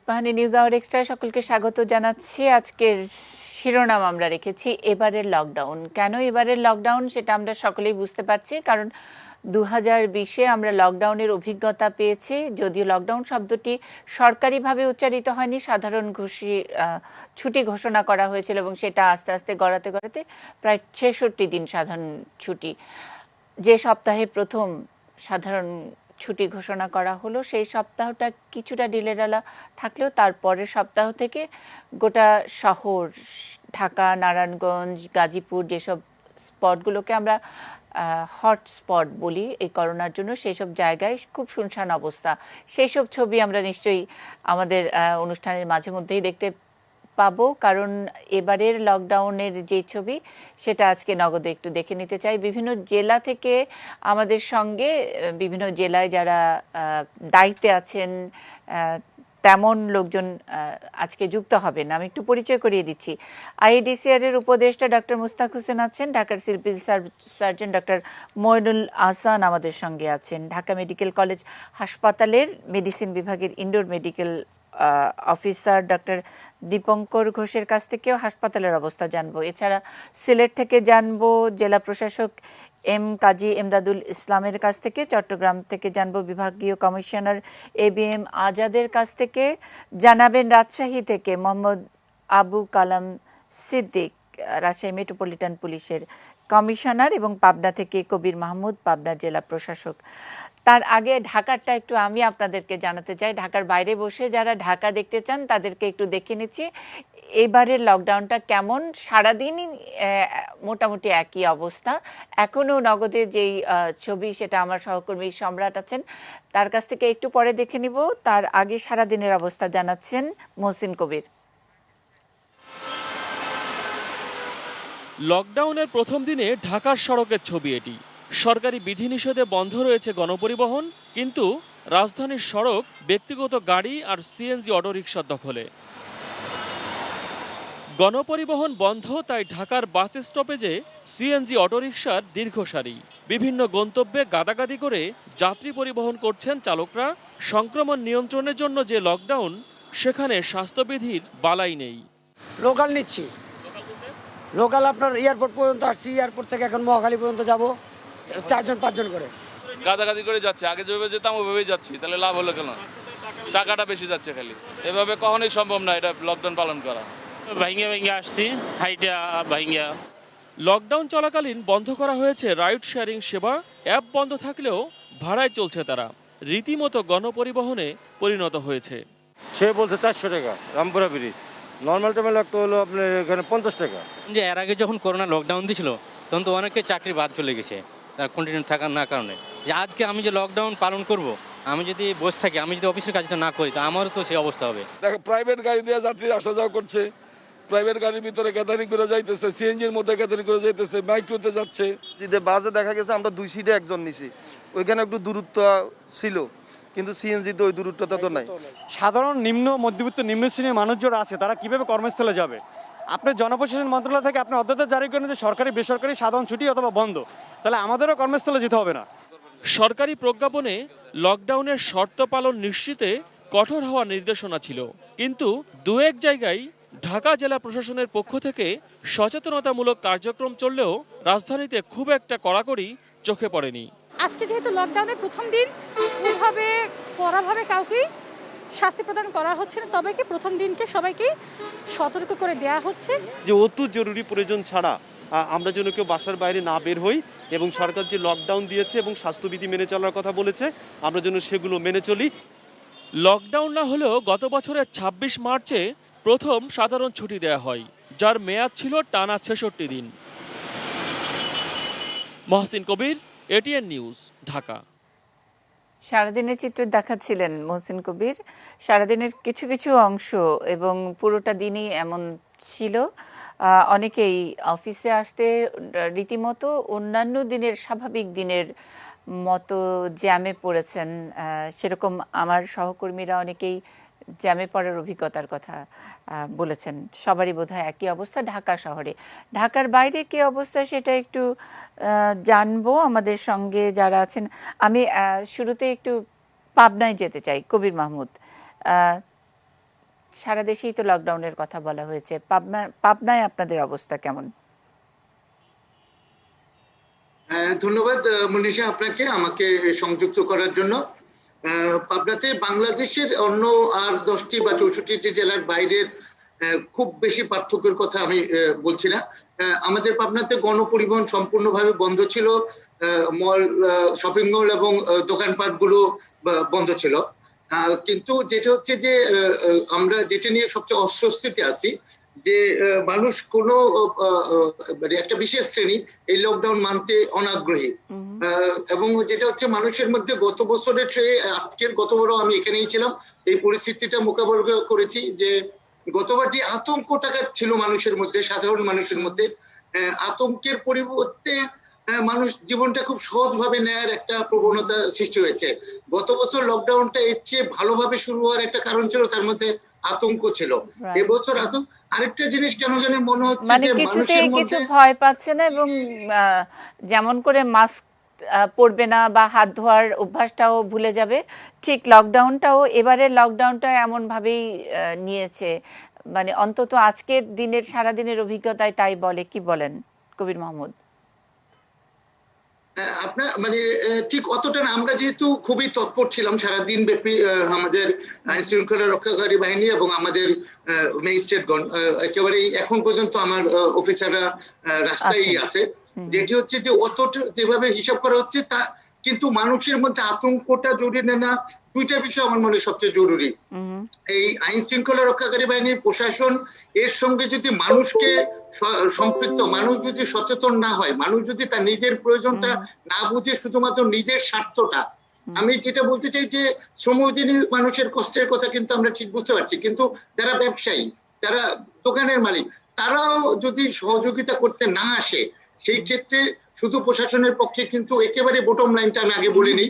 Ispahani news hour extra সকলকে স্বাগত জানাচ্ছি। আজকের শিরোনাম আমরা রেখেছি এবারের লকডাউন। কেন এবারের লকডাউন সেটা আমরা সকলেই বুঝতে পারছি, কারণ 2020-এ আমরা লকডাউনের অভিজ্ঞতা পেয়েছি। যদিও লকডাউন শব্দটি সরকারিভাবে উচ্চারিত হয়নি, সাধারণ ছুটি ঘোষণা করা হয়েছিল এবং সেটা আস্তে আস্তে গড়াতে গড়াতে প্রায় 66 দিন সাধারণ ছুটি। যে সপ্তাহে প্রথম সাধারণ ছুটি ঘোষণা করা হলো সেই সপ্তাহটা কিছুটা ঢিলেঢালা থাকলেও তারপরের সপ্তাহ থেকে গোটা শহর, ঢাকা, নারায়ণগঞ্জ, গাজীপুর, যেসব স্পটগুলোকে আমরা হটস্পট বলি এই করোনার জন্য, সেই সব জায়গায় খুব শুনশান অবস্থা। সেই সব ছবি আমরা নিশ্চয়ই আমাদের অনুষ্ঠানের মাঝে মধ্যেই দেখতে পাবো, কারণ এবারের লকডাউনের যে ছবি সেটা আজকে নগদে একটু দেখে নিতে চাই। বিভিন্ন জেলা থেকে আমাদের সঙ্গে বিভিন্ন জেলায় যারা দায়িত্বে আছেন তেমন লোকজন আজকে যুক্ত হবেন। আমি একটু পরিচয় করিয়ে দিচ্ছি। আইইডিসিআর এর উপদেষ্টা ডক্টর মুস্তাক হোসেন আছেন, ঢাকার civil surgeon doctor Moinul Ahsan আমাদের সঙ্গে আছেন, ঢাকা মেডিকেল কলেজ হাসপাতালের মেডিসিন বিভাগের indoor medical officer doctor Dipankar ঘোষের কাছ থেকেও হাসপাতালের অবস্থা জানবো। এছাড়া সিলেট থেকে জানবো জেলা প্রশাসক কাজী এমদাদুল ইসলামের কাছ থেকে, চট্টগ্রাম থেকে জানবো বিভাগীয় কমিশনার ABM আজাদের কাছ থেকে, জানাবেন রাজশাহী থেকে মোহাম্মদ আবু কালাম সিদ্দিক, রাজশাহী মেট্রোপলিটন পুলিশের কমিশনার, এবং পাবনা থেকে কবির মাহমুদ, পাবনা জেলা প্রশাসক। তার আগে ঢাকারটা একটু আমি আপনাদেরকে জানাতে চাই। ঢাকার বাইরে বসে যারা ঢাকা দেখতে চান তাদেরকে একটু দেখে নিচ্ছি এবারের লকডাউনটা কেমন। সারাদিনই মোটামুটি একই অবস্থা। এখনও নগদে যেই ছবি সেটা আমার সহকর্মী সম্রাট আছেন তার কাছ থেকে একটু পরে দেখে নিব। তার আগে সারাদিনের অবস্থা জানাচ্ছেন মহসিন কবির। লকডাউনের প্রথম দিনে ঢাকার সড়কের ছবি এটি। সরকারি বিধিনিষেধে বন্ধ রয়েছে গণপরিবহন, কিন্তু রাজধানীর সড়ক ব্যক্তিগত গাড়ি আর CNG অটোরিকশার দখলে। গণপরিবহন বন্ধ, তাই ঢাকার বাস স্টপেজে CNG অটোরিকশার দীর্ঘ সারি। বিভিন্ন গন্তব্যে গাদাগাদি করে যাত্রী পরিবহন করছেন চালকরা। সংক্রমণ নিয়ন্ত্রণের জন্য যে লকডাউন, সেখানে স্বাস্থ্যবিধির বালাই নেই। লোকাল নিচ্ছি, লোকাল আপনার এয়ারপোর্ট পর্যন্ত আসছি, এয়ারপোর্ট থেকে এখন মহাখালী পর্যন্ত যাব, 4-5 জন করে গাদাগাদি করে যাচ্ছে। আগে যেভাবে যেতাম ওইভাবেই যাচ্ছি, তাহলে লাভ হলো কেন? টাকাটা বেশি যাচ্ছে খালি। এভাবে কখনোই সম্ভব না এটা লকডাউন পালন করা। ভাইঙ্গা ভাইঙ্গা আসছি, হাইটা ভাইঙ্গা। লকডাউন চলাকালীন বন্ধ করা হয়েছে রাইড শেয়ারিং সেবা। অ্যাপ বন্ধ থাকলেও ভাড়ায় চলছে তারা। রীতিমতো গণপরিবহনে পরিণত হয়েছে। সে বলছে 400 টাকা রামপুরা ব্রিজ, নর্মাল টাইমে লাগতো হলো আপনার এখানে 50 টাকা। যে এর আগে যখন করোনা লকডাউন দিয়েছিল তখন তো অনেকে চাকরি বাদ চলে গেছে তার কন্টিনিউ থাকার না কারণে। যে আজকে আমি যে লকডাউন পালন করব, আমি যদি বসে থাকি, আমি যদি অফিসের কাজটা না করি, তো আমারও তো সেই অবস্থা হবে। দেখো, প্রাইভেট গাড়ি দিয়ে যাত্রী আসা যাওয়া করছে, প্রাইভেট গাড়ির ভিতরে গ্যাদারিং করে যাইতেছে, CNGর মধ্যে গ্যাদারিং করে যাইতেছে, মাইক্রোতে যাচ্ছে। যে বাসে দেখা গেছে আমরা 2 সিটে একজন নিছি, ওইখানে একটু দূরত্ব ছিল, কিন্তু CNGতে ওই দূরত্বটা তো নাই। সাধারণ নিম্ন মধ্যবিত্ত নিম্ন শ্রেণীর মানুষ যারা আছে তারা কিভাবে কর্মস্থলে যাবে? আপনার জনপ্রশাসন মন্ত্রণালয় থেকে আপনি অধ্যাদেশ জারি করেন যে সরকারি বেসরকারি সাধারণ ছুটি অথবা বন্ধ, তাহলে আমাদেরও কর্মস্থলে যেতে হবে না। সরকারি প্রজ্ঞাপনে লকডাউনের শর্ত পালন নিশ্চিতে কঠোর হওয়ার নির্দেশনা ছিল, কিন্তু দু এক জায়গায় ঢাকা জেলা প্রশাসনের পক্ষ থেকে সচেতনতামূলক কার্যক্রম চললেও রাজধানীতে খুব একটা কড়াকড়ি চোখে পড়েনি। আজকে যেহেতু লকডাউনের প্রথম দিন, ওভাবে কড়াভাবে কাউকে শাস্তি প্রদান করা হচ্ছে না, তবে কি প্রথম দিনকে সবাইকে সতর্ক করে দেয়া হচ্ছে যে অতি জরুরি প্রয়োজন ছাড়া আমরা যেন কেউ বাসার বাইরে না বের হই, এবং সরকার যে লকডাউন দিয়েছে এবং স্বাস্থ্যবিধি মেনে চলার কথা বলেছে আমরা যেন সেগুলো মেনে চলি। লকডাউন না হলেও গত বছরের 26 মার্চে প্রথম সাধারণ ছুটি দেয়া হয়, যার মেয়াদ ছিল টানা 66 দিন। মহসিন কবির, ATN নিউজ, ঢাকা। সারাদিনের চিত্র দেখাচ্ছিলেন মহসিন কবির। সারাদিনের কিছু কিছু অংশ এবং পুরোটা দিনই এমন ছিল। অনেকেই অফিসে আসতে রীতিমতো অন্যান্য দিনের স্বাভাবিক দিনের মতো জ্যামে পড়েছেন। সেরকম আমার সহকর্মীরা অনেকেই জ্যামে পড়ার অভিজ্ঞতার কথা বলেছেন। সবারই বোধহয় একই অবস্থা ঢাকা শহরে। ঢাকার বাইরে কী অবস্থা সেটা একটু জানবো আমাদের সঙ্গে যারা আছেন। আমি শুরুতে একটু পাবনায় যেতে চাই। কবির মাহমুদ, সারা দেশেই তো লকডাউনের কথা বলা হয়েছে, পাবনায় আপনাদের অবস্থা কেমন? ধন্যবাদ মনীষা আপনাকে আমাকে সংযুক্ত করার জন্য। পাবনাতে বাংলাদেশের অন্য আর 10টি বা 64টি জেলার বাইরের খুব বেশি পার্থক্যের কথা আমি বলছি না। আমাদের পাবনাতে গণপরিবহন সম্পূর্ণভাবে বন্ধ ছিল, মল, শপিং মল এবং দোকানপাট গুলো বন্ধ ছিল। কিন্তু যেটা হচ্ছে যে আমরা যেটা নিয়ে সবচেয়ে অস্বস্তিতে আছি যে মানুষ কোনো মানে একটা বিশেষ শ্রেণী এই লকডাউন মানতে অনাগ্রহী, এবং যেটা হচ্ছে মানুষের মধ্যে গত বছরের চেয়ে আজকের, গতবারও আমি এখানেই ছিলাম, এই পরিস্থিতিটা মোকাবেলা করেছি যে গতবার যে আতঙ্কটা ছিল মানুষের মধ্যে, সাধারণ মানুষের মধ্যে, আতঙ্কের পরিবর্তে মানুষ জীবনটা খুব সহজভাবে নেয়ার একটা প্রবণতা সৃষ্টি হয়েছে। গত বছর লকডাউনটা এর চেয়ে ভালোভাবে শুরু হওয়ার একটা কারণ ছিল, তার মধ্যে আতঙ্ক ছিল। এবছর আরেকটা জিনিস কেন জানি মনে হচ্ছে মানে কিছুতেই কিছু ভয় পাচ্ছে না, এবং যেমন করে মাস্ক পরবে না বা হাত ধোয়ার অভ্যাসটাও ভুলে যাবে, ঠিক লকডাউনটাও, এবারের লকডাউনটা এমন ভাবেই নিয়েছে, মানে অন্তত আজকের দিনের সারাদিনের অভিজ্ঞতায় তাই বলে। কি বলেন কবির মাহমুদ? আপনার মানে ঠিক অতটা না, আমরা যেহেতু খুবই তৎপর ছিলাম সারাদিন ব্যাপী, আমাদের আইন শৃঙ্খলা রক্ষাকারী বাহিনী এবং আমাদের ম্যাজিস্ট্রেটগণ, একেবারেই এখন পর্যন্ত আমার অফিসাররা রাস্তায় আছে, যেটি হচ্ছে যে অতটা যেভাবে হিসাব করা হচ্ছে তা, কিন্তু মানুষের মধ্যে আতঙ্কটা জরুরি না, দুইটা বিষয় আমার মনে সবচেয়ে জরুরি। এই আইন শৃঙ্খলা রক্ষাকারী বাহিনীর প্রশাসন এর সঙ্গে যদি মানুষকে সম্পৃক্ত, মানুষ যদি সচেতন না হয়, মানুষ যদি তার নিজের প্রয়োজনটা না বুঝে শুধুমাত্র নিজের স্বার্থটা, আমি যেটা বলতে চাই যে শ্রমজীবী মানুষের কষ্টের কথা কিন্তু আমরা ঠিক বুঝতে পারছি, কিন্তু যারা ব্যবসায়ী, যারা দোকানের মালিক, তারাও যদি সহযোগিতা করতে না আসে, সেই ক্ষেত্রে শুধু প্রশাসনের পক্ষে কিন্তু একেবারে বটম লাইনটা আমি আগে বলিনি,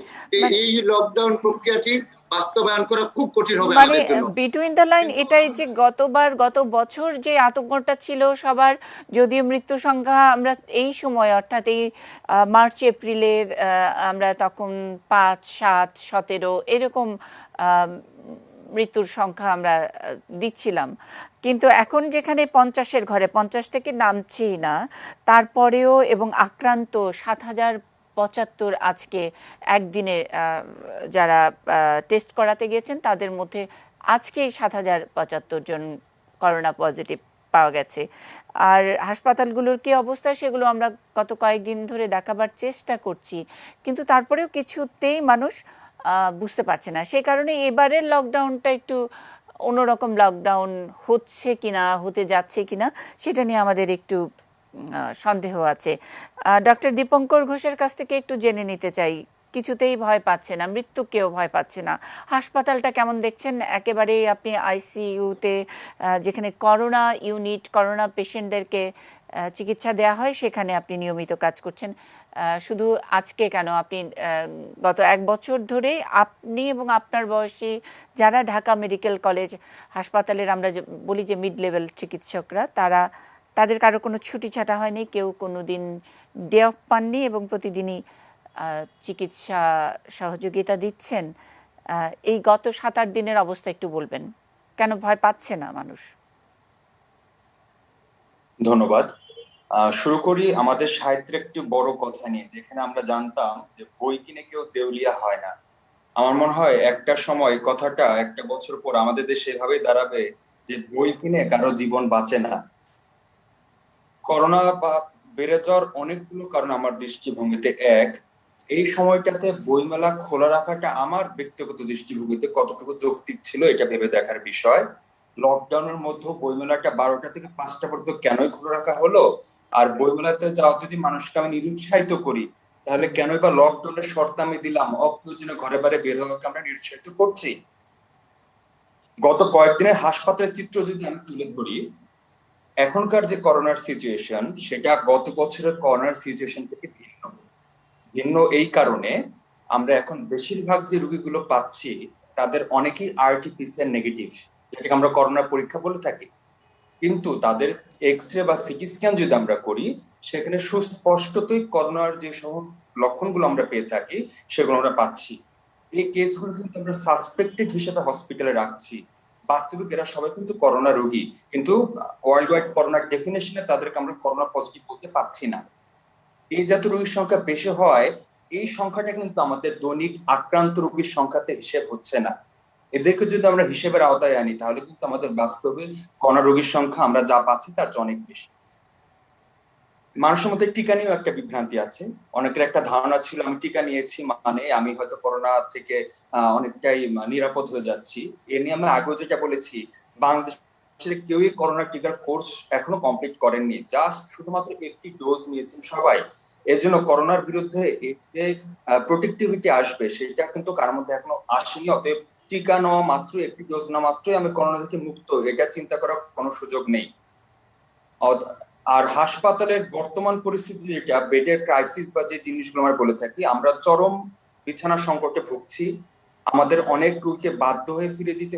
এই লকডাউন প্রক্রিয়াটি বাস্তবায়ন করা খুব কঠিন হবে আমাদের জন্য। বিটুইন দ্য লাইন এটাই যে গত বছর যে আতঙ্কটা ছিল সবার, যদিও মৃত্যু সংখ্যা আমরা এই সময় অর্থাৎ এই মার্চ এপ্রিলের আমরা তখন 5, 7, 17 এরকম মৃত্যুর সংখ্যা আমরা দিচ্ছিলাম, কিন্তু এখন যেখানে 50-এর ঘরে 50 থেকে নামছেই না, তারপরেও এবং আক্রান্ত 7075 আজকে একদিনে যারা টেস্ট করাতে গিয়েছেন তাদের মধ্যে আজকেই 7075 জন করোনা পজিটিভ পাওয়া গেছে। আর হাসপাতালগুলোর কি অবস্থা সেগুলো আমরা গত কয়েকদিন ধরে দেখাবার চেষ্টা করছি, কিন্তু তারপরেও কিছুতেই মানুষ বুঝতে পারছে না। সেই কারণে এবারের লকডাউনটা একটু অন্যরকম লকডাউন হচ্ছে কিনা, হতে যাচ্ছে কিনা, সেটা নিয়ে আমাদের একটু সন্দেহ আছে। ডক্টর দীপঙ্কর ঘোষের কাছ থেকে একটু জেনে নিতে চাই, কিছুতেই ভয় পাচ্ছে না, মৃত্যুকেও ভয় পাচ্ছে না, হাসপাতালটা কেমন দেখছেন? একেবারেই আপনি আইসিইউতে, যেখানে করোনা ইউনিট, করোনা পেশেন্টদেরকে চিকিৎসা দেওয়া হয়, সেখানে আপনি নিয়মিত কাজ করছেন। শুধু আজকে কেন, আপনি গত 1 বছর ধরে আপনি এবং আপনার বয়সী যারা ঢাকা মেডিকেল কলেজ হাসপাতালের, আমরা বলি যে মিড লেভেল চিকিৎসকরা, তাদের কারো কোনো ছুটি ছাটা হয়নি, কেউ কোনো দিন ডে অফ পাননি এবং প্রতিদিনই চিকিৎসা সহযোগিতা দিচ্ছেন। এই গত 7-8 দিনের অবস্থা একটু বলবেন, কেন ভয় পাচ্ছে না মানুষ? ধন্যবাদ। শুরু করি আমাদের সাহিত্যের একটি বড় কথা নিয়ে, যেখানে আমরা জানতাম যে বই কিনে কেউ দেউলিয়া হয় না। আমার মনে হয় একটা সময় কথাটা 1 বছর পর আমাদের দেশে এভাবেই দাঁড়াবে যে বই কিনে কারো জীবন বাঁচে না। করোনা বা বেড়ে যাওয়ার অনেকগুলো কারণ আমার দৃষ্টিভঙ্গিতে। এই সময়টাতে বইমেলা খোলা রাখাটা আমার ব্যক্তিগত দৃষ্টিভঙ্গিতে কতটুকু যৌক্তিক ছিল এটা ভেবে দেখার বিষয়। লকডাউনের মধ্যে বইমেলাটা 12টা থেকে 5টা পর্যন্ত কেনই খোলা রাখা হলো? আর বইমেলাতে যাওয়া যদি মানুষকে আমি নিরুৎসাহিত করি, তাহলে কেনই বা লকডাউনের শর্ত আমি দিলাম অপ্রয়োজনে ঘরে বাইরে বের হওয়াকে আমরা নিরুৎসাহিত করছি? গত কয়েকদিনের হাসপাতালের চিত্র যদি আমি তুলে ধরি, এখনকার যে করোনার সিচুয়েশন সেটা গত বছরের করোনার সিচুয়েশন থেকে ভিন্ন এই কারণে আমরা এখন বেশিরভাগ যে রোগীগুলো পাচ্ছি তাদের অনেকেই আরটি-পিসিআর নেগেটিভ, যেটাকে আমরা করোনা পরীক্ষা বলে থাকি, কিন্তু তাদের এক্স-রে বা সিটি স্ক্যান যদি আমরা করি সেখানে সুস্পষ্টতই করোনার যে সব লক্ষণগুলো আমরা পেয়ে থাকি সেগুলো আমরা পাচ্ছি। এই কেসগুলো কিন্তু আমরা সাসপেক্টেড হিসেবে হসপিটালে রাখছি। বাস্তবিক এরা সবাই কিন্তু করোনা রোগী, কিন্তু ওয়ার্ল্ড ওয়াইড করোনার ডেফিনেশনে তাদেরকে আমরা করোনা পজিটিভ বলতে পারছি না। এই জাতীয় রোগীর সংখ্যা বেশি হওয়ায় এই সংখ্যাটা কিন্তু আমাদের দৈনিক আক্রান্ত রোগীর সংখ্যাতে হিসেব হচ্ছে না। এদেরকে যদি আমরা হিসেবের আওতায় আনি তাহলে কিন্তু আমাদের বাস্তবে করোনা রোগীর সংখ্যা আমরা যা পাচ্ছি তার চেয়ে অনেক বেশি। মানুষের মধ্যে টিকা নিয়েও একটা বিভ্রান্তি আছে। অনেকের একটা ধারণা ছিল আমি টিকা নিয়েছি মানে আমি হয়তো করোনা থেকে অনেকটাই নিরাপদ হয়ে যাচ্ছি। এ নিয়ে আমি আগেও যেটা বলেছি, বাংলাদেশের কেউই করোনা টিকার কোর্স এখনো কমপ্লিট করেননি, জাস্ট শুধুমাত্র একটি ডোজ নিয়েছেন সবাই। এর জন্য করোনার বিরুদ্ধে যে প্রোটেক্টিভিটি আসবে সেটা কিন্তু কার মধ্যে এখনো আসেনি। অতএব টিকা নেওয়া মাত্র, একটি ডোজ নেওয়া মাত্রই আমি করোনা থেকে মুক্ত, এটা চিন্তা করার কোনো সুযোগ নেই। আর হাসপাতালের বর্তমান পরিস্থিতি যেটা বেডের ক্রাইসিস বা যে জিনিসগুলো আমরা বলে থাকি, আমরা চরম বিছানা সংকটে ভুগছি। আমাদের অনেক রোগীকে বাধ্য হয়ে ফিরে দিতে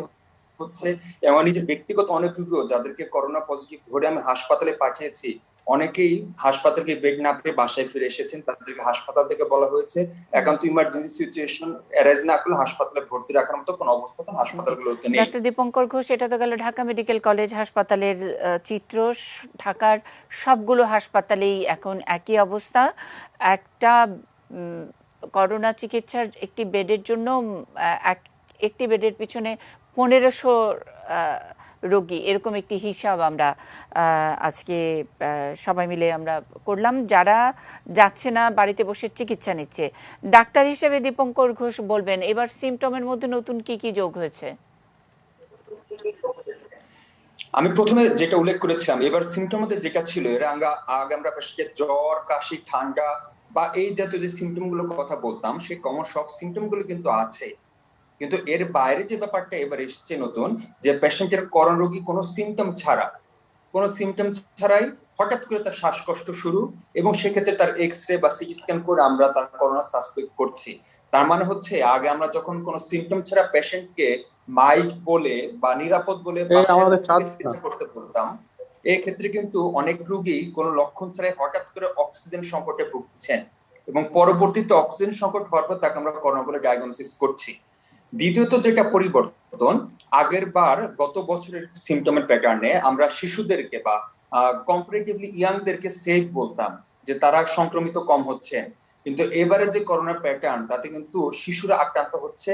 হচ্ছে, এবং নিজের ব্যক্তিগত অনেক রোগীও যাদেরকে করোনা পজিটিভ ধরে আমি হাসপাতালে পাঠিয়েছি, অনেকেই হাসপাতালকে বেড না পেয়ে বাসায় ফিরে এসেছেন। তাদেরকে হাসপাতাল থেকে বলা হয়েছে একান্ত ইমার্জেন্সি সিচুয়েশন অ্যারাইজ না করলে হাসপাতালে ভর্তি রাখার মতো কোনো অবস্থা হাসপাতালগুলোতে নেই। ডক্টর দীপঙ্কর ঘোষ, এটা তো গেল ঢাকা মেডিকেল কলেজ হাসপাতালের চিত্র। ঢাকার সবগুলো হাসপাতালেই এখন একই অবস্থা। একটা করোনা চিকিৎসার একটি বেডের জন্য একটি বেডের পিছনে 1500 রোগী, এরকম একটি হিসাব আমরা আজকে সবাই মিলে আমরা করলাম। যারা যাচ্ছে না, বাড়িতে বসে চিকিৎসা নিচ্ছে। ডাক্তার হিসেবে দীপঙ্কর ঘোষ বলবেন এবার সিমটমের মধ্যে নতুন কি কি যোগ হয়েছে? আমি প্রথমে যেটা উল্লেখ করেছিলাম, এবার সিমটম মধ্যে যেটা ছিল, এর আগে আমরা জ্বর, কাশি, ঠান্ডা বা এই জাতীয় যে সিমটম গুলোর কথা বলতাম, সেই কমন সব সিমটম গুলো কিন্তু আছে। কিন্তু এর বাইরে যে ব্যাপারটা এবার এসছে নতুন, যে পেশেন্টের করোনা রোগী কোনো সিমটম ছাড়াই হঠাৎ করে তার শ্বাসকষ্ট শুরু, এবং সেক্ষেত্রে তার এক্স-রে বা সিটি স্ক্যান করে আমরা তার করোনা সাসপেক্ট করছি। তার মানে হচ্ছে আগে আমরা যখন কোনো সিমটম ছাড়া পেশেন্টকে মাইল্ড বলে বা নিরাপদ বলে চিকিৎসা করতে বলতাম, এই ক্ষেত্রে কিন্তু অনেক রোগী কোনো লক্ষণ ছাড়াই হঠাৎ করে অক্সিজেন সংকটে ভুগছেন, এবং পরবর্তীতে অক্সিজেন সংকট হওয়ার পর তাকে আমরা করোনা বলে ডায়াগনোসিস করছি। দ্বিতীয়ত যেটা পরিবর্তন, আগের বার গত বছরের সিমটমের প্যাটার্নে আমরা শিশুদেরকে বা কম্পারেটিভলি ইয়াংদেরকে সেফ বলতাম, যে তারা সংক্রমিত কম হচ্ছে। কিন্তু এবারে যে করোনা প্যাটার্ন, তাতে কিন্তু শিশুরা আক্রান্ত হচ্ছে,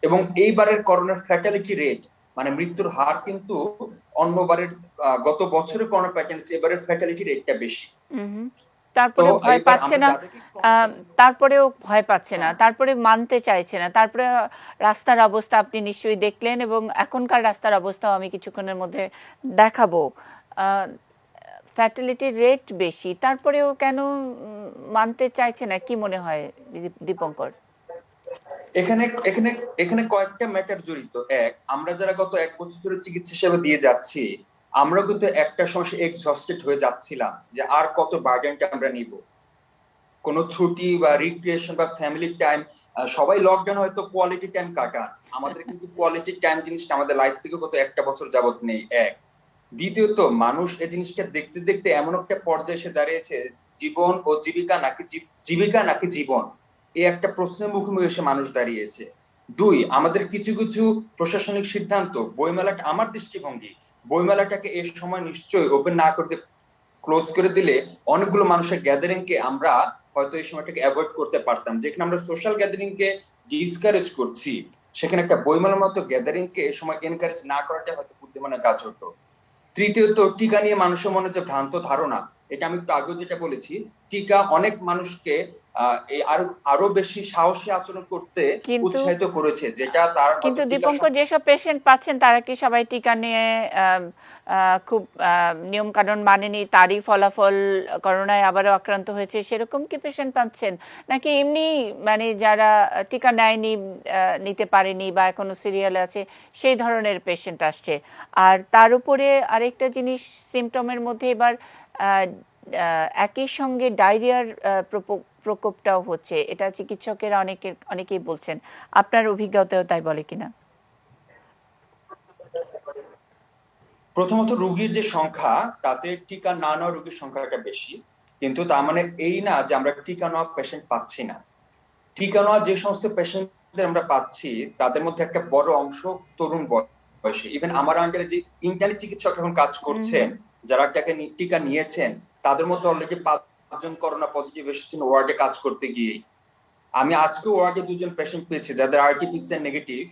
এবং এইবারের করোনার ফ্যাটালিটি রেট মানে মৃত্যুর হার কিন্তু অন্যবারের গত বছরের করোনা প্যাটার্ন এবারের ফ্যাটালিটি রেটটা বেশি। তারপরেও ভয় পাচ্ছে না, তারপরে মানতে চাইছে না। তারপরে রাস্তার অবস্থা আপনি নিশ্চয়ই দেখলেন, এবং এখনকার রাস্তার অবস্থাও আমি কিছুক্ষণের মধ্যে দেখাবো। ফ্যাটালিটি রেট বেশি, তারপরেও কেন মানতে চাইছে না, কি মনে হয় দীপঙ্কর? এখানে কয়েকটা ম্যাটার জড়িত। এক, আমরা যারা গত 1 বছর ধরে চিকিৎসা সেবা দিয়ে যাচ্ছি, আমরা কিন্তু একটা সমস্যা এক্সহস্টেড হয়ে যাচ্ছিলাম যে আর কত বার্ডেনটা আমরা নিব। কোনো ছুটি বা রিক্রিয়েশন বা ফ্যামিলি টাইম, সবাই লকডাউন হয়তো কোয়ালিটি টাইম কাটান, আমাদের কিন্তু কোয়ালিটি টাইম জিনিসটা আমাদের লাইফ থেকে গত 1টা বছর যাবত নেই। এক, দ্বিতীয়ত মানুষ এই জিনিসটা দেখতে দেখতে এমন একটা পর্যায়ে এসে দাঁড়িয়েছে, জীবন ও জীবিকা নাকি জীবন, এই একটা প্রশ্নের মুখোমুখি এসে মানুষ দাঁড়িয়েছে। দুই, আমাদের কিছু কিছু প্রশাসনিক সিদ্ধান্ত, বইমেলাটা, আমার দৃষ্টিভঙ্গি, বইমেলাটাকে এই সময় নিশ্চয়ই ওপেন না করতে ক্লোজ করে দিলে অনেকগুলো মানুষের গ্যাদারিং কে আমরা হয়তো এই সময়টাকে অ্যাভয়েড করতে পারতাম। যেখানে আমরা সোশ্যাল গ্যাদারিং কে ডিসকারেজ করছি, সেখানে একটা বইমেলার মতো গ্যাদারিং কে এই সময় এনকারেজ না করাটা হয়তো বুদ্ধিমানের কাজ হতো। তৃতীয়ত, টিকা নিয়ে মানুষের মনে যে ভ্রান্ত ধারণা, এটা আমি একটু আগেও যেটা বলেছি, টিকা অনেক মানুষকে আরো বেশি সাহসী আচরণ করতে উৎসাহিত করেছে, যেটা তার। কিন্তু দীপঙ্কর, যেসব পেশেন্ট পাচ্ছেন তারা কি সবাই টিকা নিয়ে খুব নিয়ম কানুন মানেনি, তারই ফলাফল করোনায় আবারও আক্রান্ত হয়েছে, সেরকম কি পেশেন্ট পাচ্ছেন? নাকি এমনি মানে যারা টিকা নেয়নি, নিতে পারেনি বা এখনো সিরিয়ালে আছে, সেই ধরনের পেশেন্ট আসছে? আর তার উপরে আরেকটা জিনিস, সিমটমের মধ্যে এবার একই সঙ্গে ডায়রিয়ার প্রকোপটাও হচ্ছে, এটা চিকিৎসকেরা অনেকেই বলছেন। আপনার অভিজ্ঞতাও তাই বলে কিনা? প্রথমত, রোগীর যে সংখ্যা, তাতে টিকা না নেওয়া রোগীর সংখ্যাটা বেশি, কিন্তু তার মানে এই না যে আমরা টিকা নেওয়া পেশেন্ট পাচ্ছি না। টিকা নেওয়া যে সমস্ত পেশেন্টদের আমরা পাচ্ছি, তাদের মধ্যে একটা বড় অংশ তরুণ বয়স, বয়সে। ইভেন আমার আন্ডারে যে ইন্টার্নি চিকিৎসক এখন কাজ করছেন, যারা টিকা নিয়েছেন, তাদের মধ্যে অলরেডি 5জন করোনা পজিটিভ এসেছেন ওয়ার্ডে কাজ করতে গিয়ে। আমি আজকে ওয়ার্ডে 2জন পেশেন্ট পেয়েছি যাদের আরটিপিসিআর নেগেটিভ,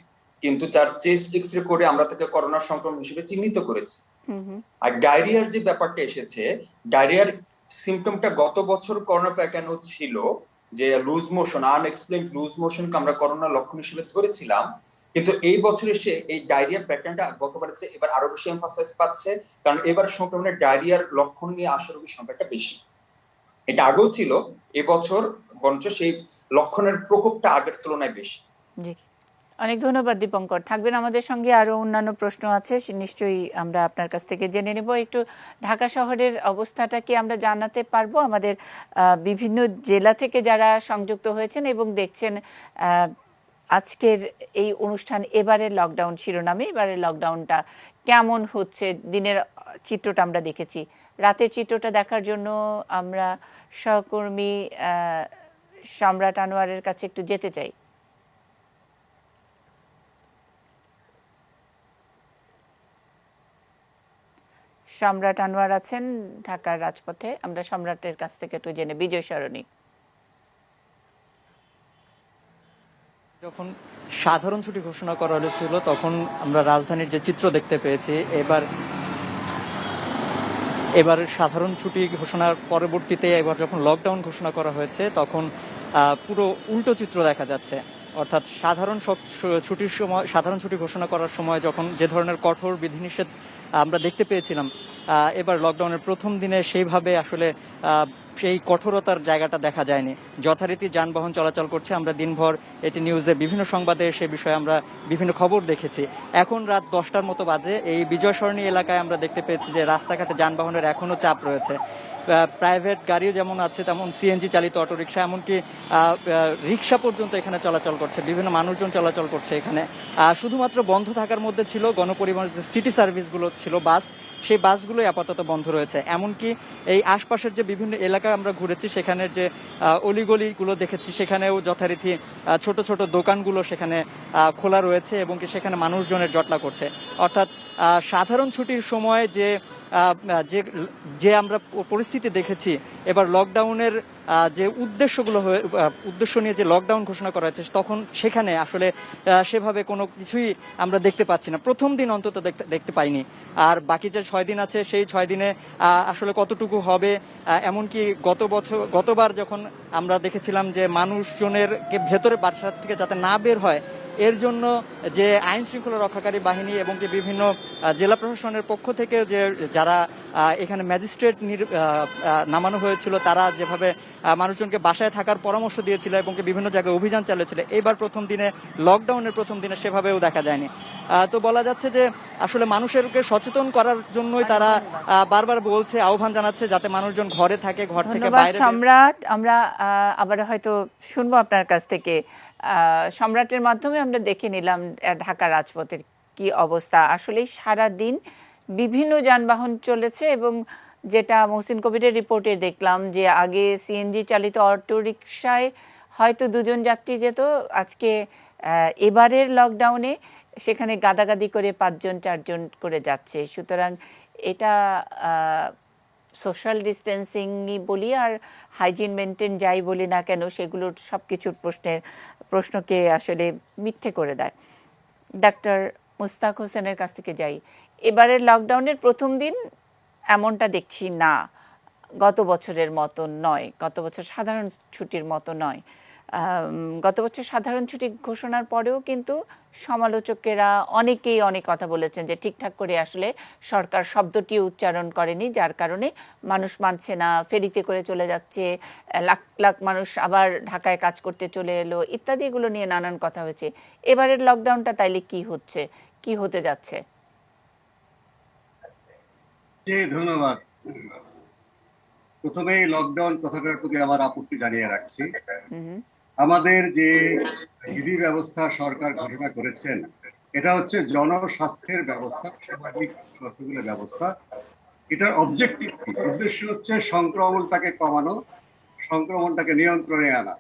কিন্তু যার চেস্ট এক্সরে করে আমরা তাকে করোনা সংক্রমণ হিসেবে চিহ্নিত করেছি। আর ডায়রিয়ার যে ব্যাপারটা এসেছে, ডায়রিয়ার সিমটমটা গত বছর করোনা প্যাটার্নও ছিল, যে লুজ মোশন, আনএক্সপ্লেইনড লুজ মোশনকে আমরা করোনা লক্ষণ হিসেবে ধরেছিলাম। কিন্তু এই বছর এসে এই ডায়রিয়া প্যাটার্নটা গতবারের চেয়ে এবার আরো বেশি এমফাসাইজ পাচ্ছে, কারণ এবার সংক্রমণের ডায়রিয়ার লক্ষণ নিয়ে আসা রোগীর সংখ্যাটা বেশি। এটা আগেও ছিল, এবছর বরঞ্চ সেই লক্ষণের প্রকোপটা আগের তুলনায় বেশি। জি, অনেক ধন্যবাদ দীপঙ্কর। থাকবেন আমাদের সঙ্গে, আরো অন্যান্য প্রশ্ন আছে নিশ্চয়ই আমরা আপনার কাছ থেকে জেনে নেব। একটু ঢাকা শহরের অবস্থাটা কি আমরা জানাতে পারবো? আমাদের বিভিন্ন জেলা থেকে যারা সংযুক্ত হয়েছেন এবং দেখছেন আজকের এই অনুষ্ঠান এবারের লকডাউন শিরোনামে, এবারের লকডাউনটা কেমন হচ্ছে, দিনের চিত্রটা আমরা দেখেছি, রাতের চিত্রটা দেখার জন্য আমরা সহকর্মী সম্রাট আনোয়ারের কাছে একটু যেতে চাই। সম্রাট আনোয়ার আছেন ঢাকার রাজপথে, আমরা সম্রাটের কাছ থেকে একটু জেনে। বিজয় সরণি, যখন সাধারণ ছুটি ঘোষণা করা হয়েছিল তখন আমরা রাজধানীর যে চিত্র দেখতে পেয়েছি, এবার সাধারণ ছুটি ঘোষণার পরবর্তীতে এবার যখন লকডাউন ঘোষণা করা হয়েছে তখন পুরো উল্টো চিত্র দেখা যাচ্ছে। অর্থাৎ সাধারণ ছুটি ঘোষণা করার সময় যখন যে ধরনের কঠোর বিধিনিষেধ আমরা দেখতে পেয়েছিলাম, এবার লকডাউনের প্রথম দিনে সেইভাবে আসলে সেই কঠোরতার জায়গাটা দেখা যায়নি। যথারীতি যানবাহন চলাচল করছে। আমরা দিনভর এটি নিউজে বিভিন্ন সংবাদে সে বিষয়ে আমরা বিভিন্ন খবর দেখেছি। এখন রাত 10টার মতো বাজে, এই বিজয় সরণি এলাকায় আমরা দেখতে পেয়েছি যে রাস্তাঘাটে যানবাহনের এখনও চাপ রয়েছে। প্রাইভেট গাড়িও যেমন আছে তেমন সিএনজি চালিত অটোরিকশা, এমনকি রিক্সা পর্যন্ত এখানে চলাচল করছে, বিভিন্ন মানুষজন চলাচল করছে এখানে। শুধুমাত্র বন্ধ থাকার মধ্যে ছিল গণপরিবহনের যে সিটি সার্ভিসগুলো ছিল, বাস, সেই বাসগুলোই আপাতত বন্ধ রয়েছে। এমনকি এই আশপাশের যে বিভিন্ন এলাকা আমরা ঘুরেছি, সেখানের যে অলিগলিগুলো দেখেছি, সেখানেও যথারীতি ছোট ছোট দোকানগুলো সেখানে খোলা রয়েছে এবং কি সেখানে মানুষজনের জটলা করছে। অর্থাৎ সাধারণ ছুটির সময় যে আমরা পরিস্থিতি দেখেছি, এবার লকডাউনের যে উদ্দেশ্য নিয়ে যে লকডাউন ঘোষণা করা হয়েছে, তখন সেখানে আসলে সেভাবে কোনো কিছুই আমরা দেখতে পাচ্ছি না, প্রথম দিন অন্তত দেখতে পাইনি। আর বাকি যে 6 দিন আছে সেই 6 দিনে আসলে কতটুকু হবে, এমনকি গতবার যখন আমরা দেখেছিলাম যে মানুষজনের ভেতরে বাসা থেকে যাতে না বের হয়, এর জন্য যে আইন শৃঙ্খলা রক্ষাকারী বাহিনী এবং কি বিভিন্ন জেলা প্রশাসনের পক্ষ থেকে যারা এখানে ম্যাজিস্ট্রেট নামানো হয়েছিল, তারা যেভাবে মানুষজনকে বাসায় থাকার পরামর্শ দিয়েছিল এবং কি বিভিন্ন জায়গায় অভিযান চালিয়েছিল, এবার প্রথম দিনে লকডাউনের প্রথম দিনে সেভাবেও দেখা যায়নি। তো বলা যাচ্ছে যে আসলে মানুষেরকে সচেতন করার জন্যই তারা বারবার বলছে, আহ্বান জানাচ্ছে যাতে মানুষজন ঘরে থাকে, ঘর থেকে বাইরে। সম্রাট, আমরা আবার হয়তো শুনবো আপনার কাছ থেকে। সম্রাটের মাধ্যমে আমরা দেখে নিলাম ঢাকা রাজপথের কি অবস্থা। আসলে সারা দিন বিভিন্ন যানবাহন চলেছে এবং যেটা মহসিন কবিরের রিপোর্টে দেখলাম যে আগে সিএনজি চালিত অটো রিকশায় হয়তো 2জন যাত্রী যেত, আজকে এবারের লকডাউনে সেখানে গাদাগাদি করে 5জন 4জন করে যাচ্ছে। সুতরাং এটা সোশ্যাল ডিস্টেন্সিংই বলি আর হাইজিন মেনটেন যাই বলি না কেন, সেগুলোর সব কিছুর প্রশ্নকে আসলে মিথ্যে করে দেয়। ডাক্তার মুস্তাক হোসেনের কাছ থেকে যাই। এবারের লকডাউনের প্রথম দিন এমনটা দেখছি না, গত বছরের মতো নয়, গত বছর সাধারণ ছুটির মতো নয়। গত বছর সাধারণ ছুটি ঘোষণার পরেও কিন্তু সমালোচকেরা অনেকেই অনেক কথা বলেছেন যে ঠিকঠাক করে আসলে সরকার শব্দটি উচ্চারণ করেনি, যার কারণে মানুষ মানছে না, ফেরিতে করে চলে যাচ্ছে, লাখ লাখ মানুষ আবার ঢাকায় কাজ করতে চলে এলো ইত্যাদি, এগুলো নিয়ে নানান কথা হয়েছে। এবারের লকডাউনটা তাইলে কি হচ্ছে, কি হতে যাচ্ছে? ধন্যবাদ। প্রথমে লকডাউন কথাটার প্রতি আমার আপত্তি জানিয়ে রাখছি। আমাদের যে বিধি ব্যবস্থা সরকার ঘোষণা করেছেন, এটা হচ্ছে জনস্বাস্থ্যের ব্যবস্থা, সামাজিক কতগুলো ব্যবস্থা। এটার অবজেক্টিভ, উদ্দেশ্য হচ্ছে সংক্রমণটাকে কমানো, সংক্রমণটাকে নিয়ন্ত্রণে আনা।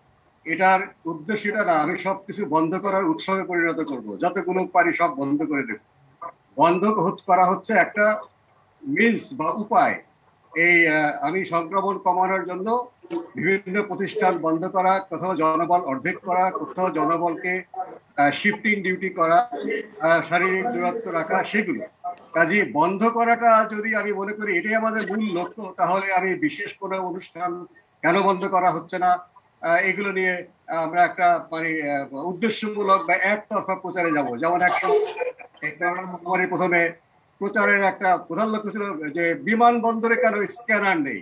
এটার উদ্দেশ্যটা না আমি সবকিছু বন্ধ করার উৎসবে পরিণত করব, যতগুলো পারি সব বন্ধ করে দেব। বন্ধ করা হচ্ছে একটা মিনস বা উপায়। এই আমি সংক্রমণ কমানোর জন্য বিভিন্ন প্রতিষ্ঠান বন্ধ করা, কোথাও জনবল অর্ধেক করা, কোথাও জনবলকে শিফটিং ডিউটি করা, শারীরিক দূরত্ব রাখা, সেগুলো কাজে বন্ধ করাটা যদি আমি মনে করি এটাই আমাদের মূল লক্ষ্য, তাহলে আমি বিশেষ কোনো অনুষ্ঠান কেন বন্ধ করা হচ্ছে না এগুলো নিয়ে আমরা একটা মানে উদ্দেশ্যমূলক বা একতরফা প্রচারে যাব। যেমন একটা প্রথমে প্রচারের একটা প্রধান লক্ষ্য ছিল যে বিমানবন্দরে কেন স্ক্যানার নেই,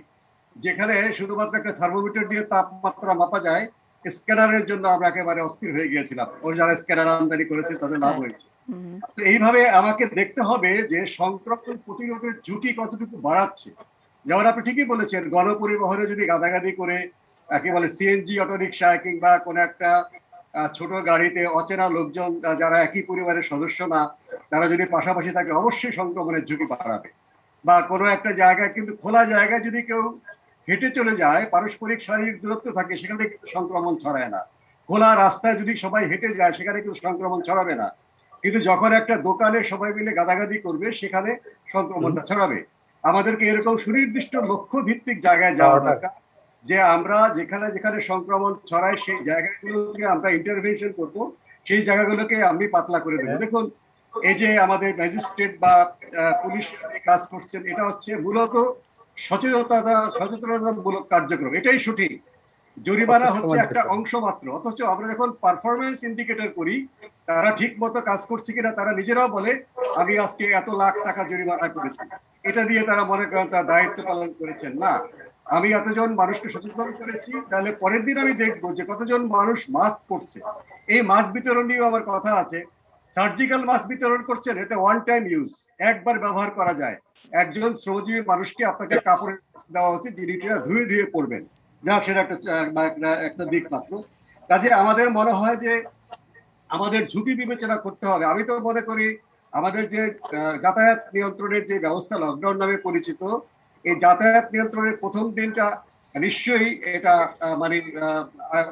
যেখানে শুধুমাত্র একটা থার্মোমিটার দিয়ে তাপমাত্রা মাপা যায়। স্ক্যানারের জন্য আমরা একেবারে অস্থির হয়ে গিয়েছিলাম, ওর যারা স্ক্যানার আমদানি করেছে তাদের লাভ হয়েছে। তো এইভাবে আমাকে দেখতে হবে যে সংক্রমণ প্রতিরোধের ঝুঁকি কতটুকু বাড়াচ্ছে। যেমন আপনি ঠিকই বলেছেন, গণপরিবহনে যদি গাদাগাদি করে কি বলে সিএনজি অটোরিকশায় কিংবা কোনো একটা ছোট গাড়িতে অচেনা লোকজন যারা একই পরিবারের সদস্য না, তারা যদি পাশাপাশি থাকে অবশ্যই সংক্রমণের ঝুঁকি বাড়াবে। বা কোনো একটা জায়গায় কিন্তু খোলা জায়গায় যদি কেউ হেঁটে চলে যায়, পারস্পরিক শারীরিক দূরত্ব থাকে, সেখানে কিন্তু সংক্রমণ ছড়ায় না। খোলা রাস্তায় যদি সবাই হেঁটে যায় সেখানে কিন্তু সংক্রমণ ছড়াবে না, কিন্তু যখন একটা দোকানে সবাই মিলে গাদাগাদি করবে সেখানে সংক্রমণটা ছড়াবে। আমাদেরকে এরকম সুনির্দিষ্ট লক্ষ্য ভিত্তিক জায়গায় যাওয়া দরকার, যে আমরা যেখানে যেখানে সংক্রমণ ছড়ায় সেই জায়গাগুলোকে আমরা ইন্টারভেনশন করবো, সেই জায়গাগুলোকে আমি পাতলা করে দেবো। দেখুন, এই যে আমাদের ম্যাজিস্ট্রেট বা পুলিশ কাজ করছেন, এটা হচ্ছে মূলত সচেতনতামূলক কার্যক্রম, এটাই সঠিক। জরিমানা হচ্ছে একটা অংশ মাত্র। অথচ আমরা যখন পারফরমেন্স ইন্ডিকেটর করি, তারা ঠিক মতো কাজ করছে কিনা তারা নিজেরাও বলে আমি আজকে এত লাখ টাকা জরিমানা করেছি, এটা দিয়ে তারা মনে করেন তার দায়িত্ব পালন করেছেন না। আমি এতজন মানুষকে সচেতন করেছি, তাহলে পরের দিন আমি দেখবো যে কতজন মানুষ মাস্ক পরছে। এই মাস্ক বিতরণ নিয়েও আমার কথা আছে। সার্জিক্যাল মাস্ক বিতরণ করছেন, এটা ওয়ান টাইম ইউজ, একবার ব্যবহার করা যায়। একজন শ্রমজীবী মানুষকে আপনাকে কাপড়ের দেওয়া উচিত, যিনি ধুয়ে ধুয়ে পরবেন। যাক, সেটা একটা দিক মাত্র। কাজে আমাদের মনে হয় যে আমাদের ঝুঁকি বিবেচনা করতে হবে। আমি তো মনে করি আমাদের যে যাতায়াত নিয়ন্ত্রণের যে ব্যবস্থা লকডাউন নামে পরিচিত, এই যাতায়াত নিয়ন্ত্রণের প্রথম দিনটা নিশ্চয়ই এটা মানে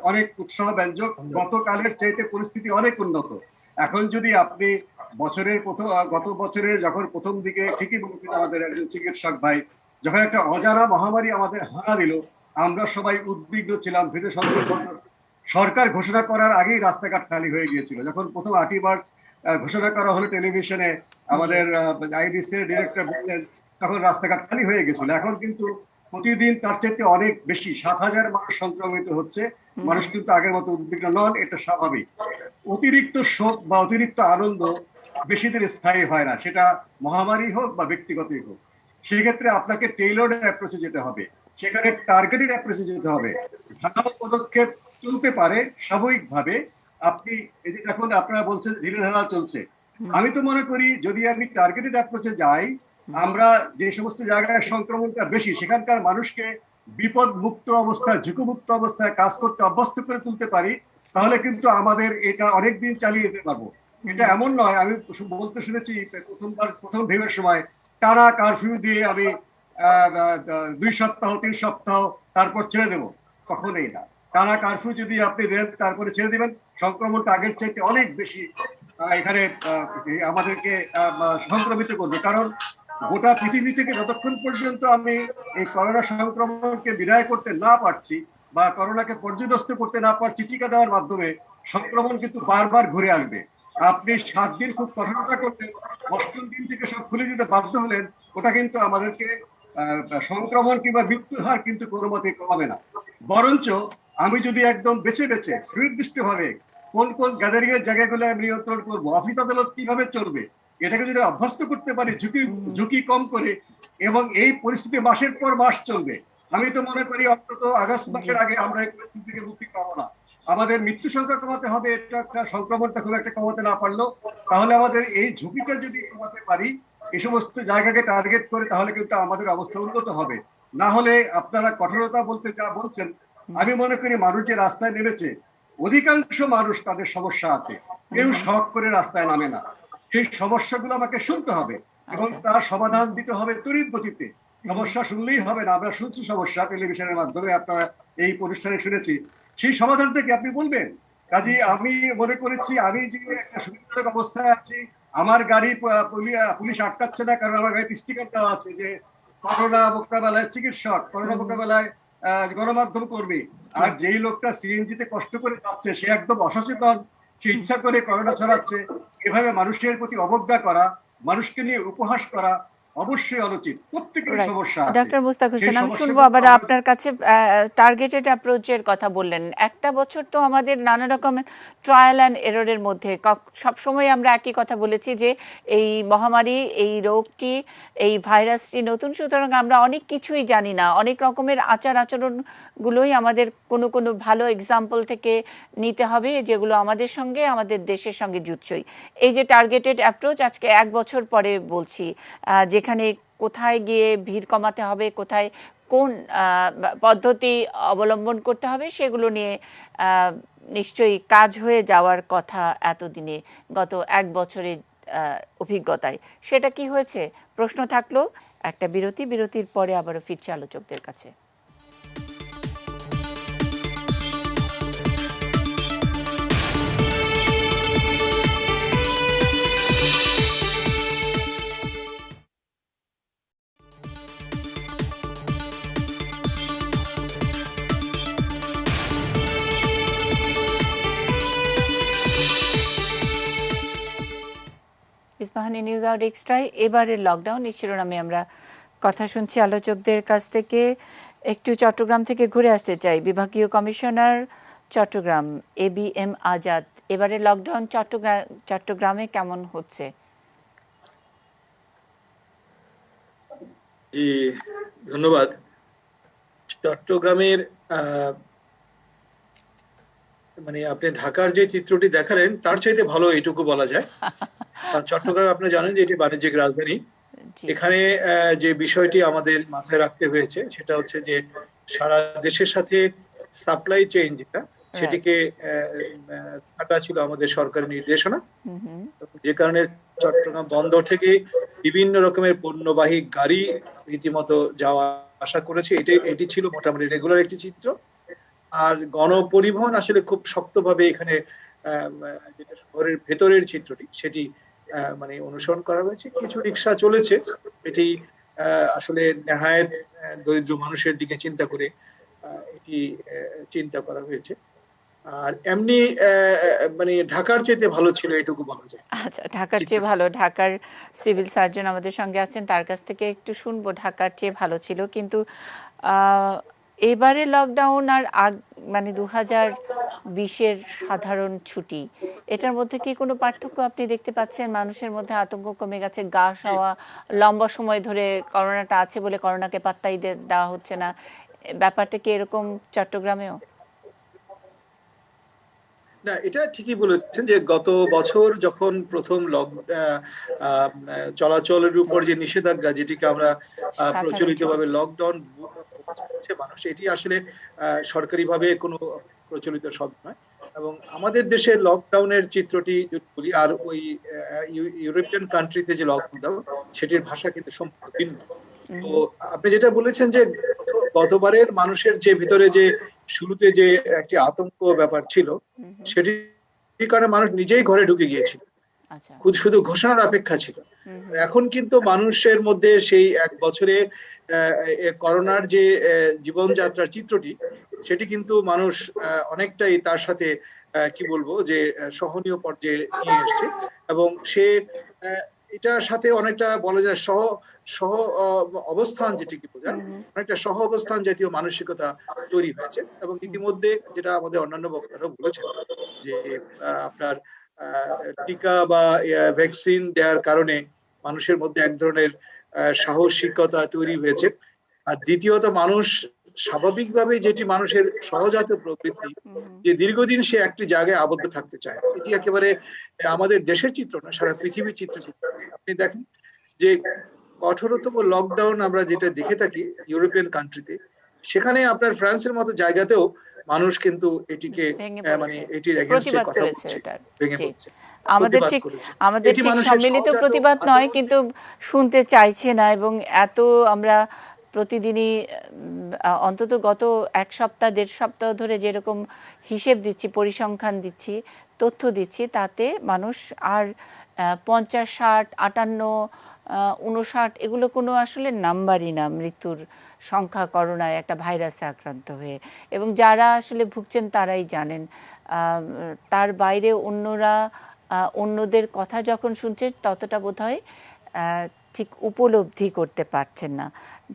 অনেক উৎসাহ ব্যঞ্জক। গতকালের চাইতে পরিস্থিতি অনেক উন্নত। এখন যদি আপনি গত বছরের যখন প্রথম দিকে ঠিকই বলছেন আমাদের একজন চিকিৎসক ভাই, যখন একটা অজানা মহামারী আমাদের হানা দিল, আমরা সবাই উদ্বিগ্ন ছিলাম, ভীত সন্ত্রস্ত। সরকার ঘোষণা করার আগেই রাস্তাঘাট খালি হয়ে গিয়েছিল। যখন প্রথম 8ই মার্চ ঘোষণা করা হলো টেলিভিশনে, আমাদের আইডিসি ডিরেক্টর বললেন, তখন রাস্তাঘাট খালি হয়ে গেছিল। এখন কিন্তু প্রতিদিন তার চাইতে অনেক বেশি, 7,000 মানুষ সংক্রমিত হচ্ছে। মানুষ কিন্তু আগের মতো উদ্বিগ্ন নন, এটা স্বাভাবিক। অতিরিক্ত শোক বা অতিরিক্ত আনন্দ বেশি দিন স্থায়ী হয় না, সেটা মহামারী হোক বা ব্যক্তিগতই হোক। সেক্ষেত্রে আপনাকে টেইলর্ড অ্যাপ্রোচে যেতে হবে, সেখানে টার্গেটেড অ্যাপ্রোচে যেতে হবে। ধারালো পদক্ষেপ চলতে পারে সাময়িকভাবে। আপনি এই যে এখন আপনারা বলছেন ধীরে ধারা চলছে, আমি তো মনে করি যদি আমি টার্গেটেড অ্যাপ্রোচে যাই, আমরা যে সমস্ত জায়গায় সংক্রমণটা বেশি সেখানকার মানুষকে বিপদ মুক্ত অবস্থায়, ঝুঁকিমুক্ত অবস্থায় কাজ করতে অভ্যস্ত করে তুলতে পারি, তাহলে কিন্তু আমাদের এটা অনেকদিন চালিয়ে যেতে পারবো। এটা এমন নয়, আমি বলতে শুনেছি প্রথম ঢেউয়ের সময় টানা কারফিউ দিয়ে আমি 2 সপ্তাহ 3 সপ্তাহ তারপর ছেড়ে দেবো, কখনোই না। টানা কারফিউ যদি আপনি দেন তারপরে ছেড়ে দিবেন, সংক্রমণটা আগের চাইতে অনেক বেশি এখানে আমাদেরকে সংক্রমিত করবে। কারণ গোটা পৃথিবী থেকে যতক্ষণ পর্যন্ত আমি এই করোনা সংক্রমণকে বিদায় করতে না পারছি বা করোনাকে পর্যদস্ত করতে না পারছি টিকা দেওয়ার মাধ্যমে, সংক্রমণ কিন্তু বারবার ঘুরে আসবে। আপনি 7 দিন খুব কঠোরতা করলেন, 8ম দিন থেকে সব খুলে দিতে বাধ্য হলেন, ওটা কিন্তু আমাদেরকে সংক্রমণ কিংবা মৃত্যুর হার কিন্তু কোনো মতে কমাবে না। বরঞ্চ আমি যদি একদম বেছে বেছে সুনির্দিষ্ট ভাবে কোন কোন গ্যাদারিং এর জায়গাগুলো আমি নিয়ন্ত্রণ করবো, অফিস আদালত কিভাবে চলবে, এটাকে যদি অভ্যস্ত করতে পারি ঝুঁকি কম করে, এবং এই পরিস্থিতি মাসের পর মাস চলবে, আমি তো মনে করি অন্তত আগস্ট মাসের আগে আমরা এই পরিস্থিতি থেকে মুক্তি পাবো না। আমাদের মৃত্যু সংখ্যা কমাতে হবে, এটা একটা সংক্রমণটা খুব একটা কমাতে না পারলো, তাহলে আমাদের এই ঝুঁকিটা যদি কমাতে পারি এই সমস্ত জায়গাকে টার্গেট করে, তাহলে কিন্তু আমাদের অবস্থা উন্নত হবে। না হলে আপনারা কঠোরতা বলতে যা বলছেন, আমি মনে করি মানুষ যে রাস্তায় নেমেছে, অধিকাংশ মানুষ তাদের সমস্যা আছে, কেউ শখ করে রাস্তায় নামে না। সেই সমস্যাগুলো আমাকে শুনতে হবে এবং তার সমাধান দিতে হবে তড়িৎ গতিতে। সমস্যা শুনলেই হবে না, আমরা শুনছি সমস্যা টেলিভিশনের মাধ্যমে, আপনারা এই অনুষ্ঠানে শুনেছি, সেই সমাধান থেকে আপনি বলবেন। কাজে আমি মনে করেছি আমি যে একটা সুবিধাজনক অবস্থায় আছি, আমার গাড়ি পুলিশ আটকাচ্ছে না, কারণ আমার গাড়িতে স্টিকার দেওয়া আছে যে করোনা মোকাবেলায় চিকিৎসক, করোনা মোকাবেলায় গণমাধ্যম কর্মী। আর যেই লোকটা সিএনজিতে কষ্ট করে যাচ্ছে সে একদম অসচেতন, সে ইচ্ছা করে করোনা ছড়াচ্ছে। এভাবে মানুষের প্রতি অবজ্ঞা করা, মানুষকে নিয়ে উপহাস করা অবশ্যই অনুচিত। প্রত্যেকের সমস্যা আছে। ডক্টর মুস্তাক হোসেন, আমি শুনবো আবার আপনার কাছে। টার্গেটেড অ্যাপ্রোচের কথা বললেন। একটা বছর তো আমাদের নানা রকমের ট্রায়াল অ্যান্ড এররের মধ্যে, সবসময় আমরা একই কথা বলেছি যে এই মহামারী, এই রোগটি, এই ভাইরাসটি নতুন, সুতরাং আমরা অনেক কিছুই জানি না। অনেক রকমের আচার আচরণগুলোই আমাদের কোনো কোনো ভালো এক্সাম্পল থেকে নিতে হবে, যেগুলো আমাদের সঙ্গে, আমাদের দেশের সঙ্গে জুতসই। এই যে টার্গেটেড অ্যাপ্রোচ আজকে 1 বছর পরে বলছি, যেখানে কোথায় গিয়ে ভিড় কমাতে হবে, কোথায় কোন পদ্ধতি অবলম্বন করতে হবে, সেগুলো নিয়ে নিশ্চয়ই কাজ হয়ে যাওয়ার কথা এতদিনে, গত 1 বছরের অভিজ্ঞতায়। সেটা কি হয়েছে? প্রশ্ন থাকলো। একটা বিরতির পরে আবারও ফিরছে আলোচকদের কাছে। ইস্পাহানি নিউজ আওয়ার এক্সট্রায় এবারের লকডাউন এই শিরোনামে আমরা কথা শুনছি আলোচকদের কাছ থেকে। একটু চট্টগ্রাম থেকে ঘুরে আসতে চাই। বিভাগীয় কমিশনার চট্টগ্রাম ABM আজাদ, এবারের লকডাউন চট্টগ্রামে কেমন হচ্ছে? জি ধন্যবাদ। চট্টগ্রামের মানে আপনি ঢাকার যে চিত্রটি দেখালেন তার চাইতে ভালো এটুকু বলা যায়। চট্টগ্রাম আপনি জানেন যে এটি বাণিজ্যিক রাজধানী। এখানে যে বিষয়টি আমাদের মাথায় রাখতে হয়েছে সেটা হচ্ছে যে সারা দেশের সাথে সাপ্লাই চেইন যেটা, সেটিকে কাটা ছিল আমাদের সরকারি নির্দেশনা, যে কারণে চট্টগ্রাম বন্দর থেকে বিভিন্ন রকমের পণ্যবাহী গাড়ি রীতিমতো যাওয়া আসা করেছে। এটি ছিল মোটামুটি রেগুলার একটি চিত্র। আর গণপরিবহন আসলে খুব শক্তভাবে এখানে যেটা শহরের ভেতরের চিত্রটি সেটি মানে অনুসরণ করা হয়েছে। কিছু রিক্সা চলেছে, এটি আসলে নেহায়েত দরিদ্র মানুষের দিকে চিন্তা করে এটি চিন্তা করা হয়েছে। আর এমনি মানে ঢাকার চেয়ে ভালো ছিল এটুকু বলা যায়। আচ্ছা, ঢাকার চেয়ে ভালো। ঢাকার সিভিল সার্জন আমাদের সঙ্গে আছেন, তার কাছ থেকে একটু শুনবো। ঢাকার চেয়ে ভালো ছিল, কিন্তু এবারে লকডাউন আর মানে 2020-এর সাধারণ ছুটি, এটার মধ্যে কি কোনো পার্থক্য আপনি দেখতে পাচ্ছেন? মানুষের মধ্যে আতঙ্ক কমে গেছে, গা সওয়া, লম্বা সময় ধরে করোনাটা আছে বলে করোনাকে পাত্তাই দেওয়া হচ্ছে না, ব্যাপারটা কি এরকম চট্টগ্রামেও? না, এটা ঠিকই বলেছেন যে গত বছর যখন প্রথম চলাচলের উপর যে নিষেধাজ্ঞা, যেটিকে আমরা প্রচলিতভাবে লকডাউন মানুষ, এটি আসলে সরকারিভাবে কোনো প্রচলিত শব্দ নয়। এবং আমাদের দেশের লকডাউনের চিত্রটি যদি বলি, আর ওই ইউরোপিয়ান কান্ট্রিতে যে লকডাউন, সেটির ভাষা কিন্তু সম্পূর্ণ ভিন্ন। তো আপনি যেটা বলেছেন যে গতবারের মানুষের যে ভিতরে যে শুরুতে যে একটি আতঙ্ক ব্যাপার ছিল, সেটির কারণে মানুষ নিজেই ঘরে ঢুকে গিয়েছিল, শুধু ঘোষণার অপেক্ষা ছিল। এখন কিন্তু মানুষের মধ্যে সেই 1 বছরে করোনার যে জীবনযাত্রার চিত্রটি, সেটি কিন্তু মানুষ অনেকটাই তার সাথে কি বলবো যে সহনীয় পর্যায়ে নিয়ে এসছে। এবং সে এটার সাথে অনেকটা বলা যায় সহ অবস্থান, যেটিকে বোঝায়, অনেকটা সহ অবস্থান জাতীয় মানসিকতা তৈরি হয়েছে। এবং ইতিমধ্যে যেটা আমাদের অন্যান্য বক্তারা বলেছেন যে আপনার টিকা বা ভ্যাকসিন দেওয়ার কারণে মানুষের মধ্যে এক ধরনের সাহসিকতা তৈরি হয়েছে। আর দ্বিতীয়ত, মানুষ স্বাভাবিকভাবে যেটি মানুষের সহজাত প্রবৃত্তি, যে দীর্ঘদিন সে একটি জায়গায় আবদ্ধ থাকতে চায়, এটি একেবারে আমাদের দেশের চিত্র না, সারা পৃথিবীর চিত্র। আপনি দেখেন যে কঠোরতম লকডাউন আমরা যেটা দেখে থাকি ইউরোপিয়ান কান্ট্রিতে, সেখানে আপনার ফ্রান্সের মতো জায়গাতেও মানুষ কিন্তু এটিকে মানে এটির এগেইনস্টে কথা বলছে, ভেঙে পড়ছে। আমাদের ঠিক সম্মিলিত প্রতিবাদ নয়, কিন্তু শুনতে চাইছে না। এবং এত আমরা প্রতিদিনই অন্তত গত 1 সপ্তাহ 1.5 সপ্তাহ ধরে যেরকম হিসেব দিচ্ছি, পরিসংখ্যান দিচ্ছি, তথ্য দিচ্ছি, তাতে মানুষ আর 50, 60, 58, 59 এগুলো কোনো আসলে নাম্বারই না মৃত্যুর সংখ্যা করোনায় একটা ভাইরাসে আক্রান্ত হয়ে, এবং যারা আসলে ভুগছেন তারাই জানেন। তার বাইরে অন্যরা অন্যদের কথা যখন শুনছে ততটা বোধহয় ঠিক উপলব্ধি করতে পারছেন না।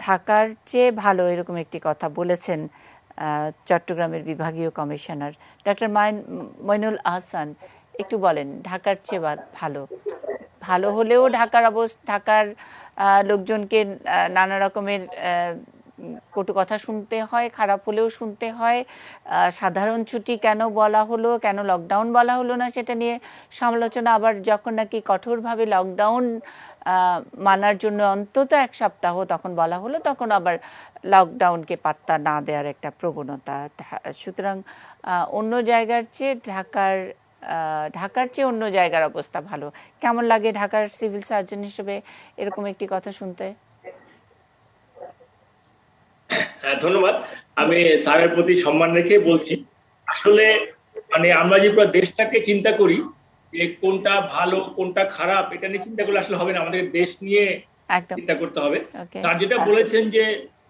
ঢাকার চেয়ে ভালো এরকম একটি কথা বলেছেন চট্টগ্রামের বিভাগীয় কমিশনার ডক্টর মইনুল আহসান। একটু বলেন, ঢাকার চেয়ে ভালো ভালো হলেও ঢাকার লোকজনকে নানা রকমের কটু কথা শুনতে হয়, খারাপ হলেও শুনতে হয়। সাধারণ ছুটি কেন বলা হলো, কেন লকডাউন বলা হলো না সেটা নিয়ে সমালোচনা। আবার যখন নাকি কঠোরভাবে লকডাউন মানার জন্য অন্তত 1 সপ্তাহ তখন বলা হলো, তখন আবার লকডাউনকে পাত্তা না দেওয়ার একটা প্রবণতা। সুতরাং অন্য জায়গার চেয়ে ঢাকার চেয়ে অন্য জায়গার অবস্থা ভালো। কেমন লাগে ঢাকার সিভিল সার্জন হিসেবে এরকম একটি কথা শুনতে? ধন্যবাদ। আমি স্যারের প্রতি সম্মান রেখে বলছি, আসলে মানে আমরা যে পুরো দেশটাকে চিন্তা করি যে কোনটা ভালো কোনটা খারাপ, এটা নিয়ে চিন্তা করলে আসলে হবে না, আমাদের দেশ নিয়ে চিন্তা করতে হবে। তার যেটা বলেছেন যে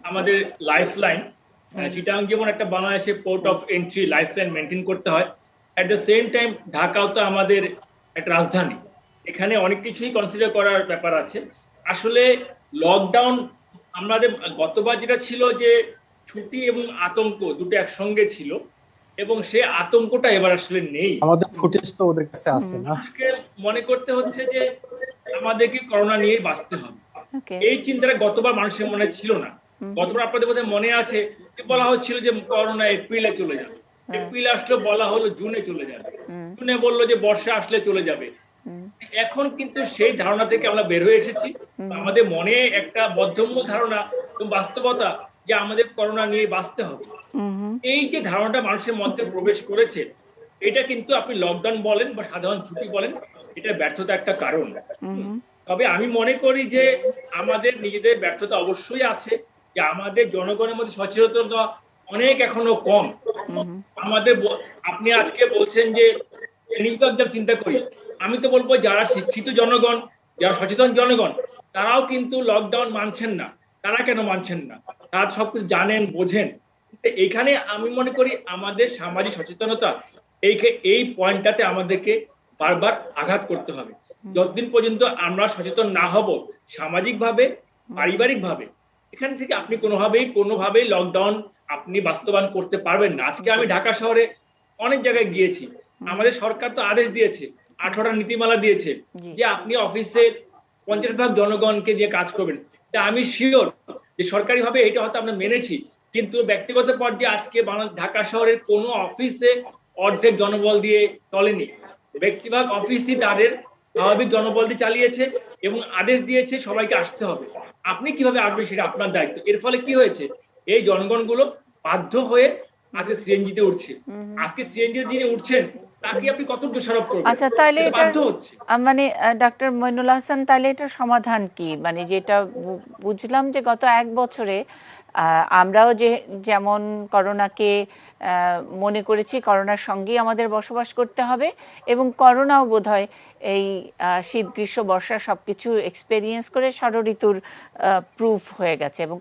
আমাদের লাইফ লাইন, চিটাং যেমন একটা বাংলাদেশে port of entry, life line maintain করতে হয়, অ্যাট দ্য সেম টাইম ঢাকাও তো আমাদের একটা রাজধানী, এখানে অনেক কিছুই কনসিডার করার ব্যাপার আছে। আসলে লকডাউন আমাদের গতবার যেটা ছিল যে ছুটি এবং আতঙ্ক দুটো একসঙ্গে ছিল, এবং সে আতঙ্কটা এবার আসলে নেই। আমাদের ফুটেজ তো ওদের কাছে আছে না। আজকে মনে করতে হচ্ছে যে আমাদেরকে করোনা নিয়ে বাঁচতে হবে, এই চিন্তাটা গতবার মানুষের মনে ছিল না। গতবার আপনাদের বোধহয় মনে আছে যে বলা হচ্ছিল যে করোনা এপ্রিলে চলে যাবে, এপ্রিলে আসলে বলা হলো জুনে চলে যাবে, জুনে বললো যে বর্ষা আসলে চলে যাবে। এখন কিন্তু সেই ধারণা থেকে আমরা বের হয়ে এসেছি। আমাদের মনে একটা বদ্ধমূল ধারণা এবং বাস্তবতা যে আমাদের করোনা নিয়ে বাঁচতে হবে, এই যে ধারণাটা মানুষের মধ্যে প্রবেশ করেছে, এটা কিন্তু আপনি লকডাউন বলেন বা সাধারণ ছুটি বলেন, এটা ব্যর্থতা একটা কারণ। তবে আমি মনে করি যে আমাদের নিজেদের ব্যর্থতা অবশ্যই আছে, যে আমাদের জনগণের মধ্যে সচেতনতা অনেক এখনো কম। আমাদের আপনি আজকে বলছেন যে চিন্তা করি, আমি তো বলবো যারা শিক্ষিত জনগণ, যারা সচেতন জনগণ, তারাও কিন্তু লকডাউন মানছেন না। তারা কেন মানছেন না? তারা সবকিছু জানেন, বোঝেন। এখানে আমি মনে করি আমাদের সামাজিক সচেতনতা এই পয়েন্টটাতে আমাদেরকে বারবার আঘাত করতে হবে। যতদিন পর্যন্ত আমরা সচেতন না হব সামাজিকভাবে, পারিবারিকভাবে, এখান থেকে আপনি কোনোভাবেই লকডাউন আপনি বাস্তবায়ন করতে পারবেন না। আজকে আমি ঢাকা শহরে অনেক জায়গায় গিয়েছি, আমাদের সরকার তো আদেশ দিয়েছে, 18টা নীতিমালা দিয়েছে যে আপনি অফিসে 50% জনগণকে দিয়ে কাজ করবেন। আমি শিওর যে সরকারিভাবে এটা হয়তো আমরা মেনেছি, কিন্তু ব্যক্তিগত পর্যায়ে আজকে ঢাকা শহরের কোনো অফিসে অর্ধেক জনবল দিয়ে চলেনি। বেশিরভাগ অফিসই তাদের স্বাভাবিক জনবল দিয়ে চালিয়েছে এবং আদেশ দিয়েছে সবাইকে আসতে হবে। আপনি কিভাবে আসবেন সেটা আপনার দায়িত্ব। এর ফলে কি হয়েছে, এই জনগণগুলো বাধ্য হয়ে আজকে সিএনজিতে উঠছে। আজকে সিএনজি যিনি উঠছেন তাকে আপনি কত দোষারোপ করবেন? আচ্ছা, তাহলে এটা মানে ডক্টর মইনুল আহসান, তাহলে এটার সমাধান কি? মানে যেটা বুঝলাম যে গত 1 বছরে আমরাও যেমন করোনাকে মনে করেছি করোনার সঙ্গেই আমাদের বসবাস করতে হবে, এবং করোনাও বোধহয় এই শীত গ্রীষ্ম বর্ষা সবকিছু এক্সপেরিয়েন্স করে ষড়ঋতুর প্রুফ হয়ে গেছে, এবং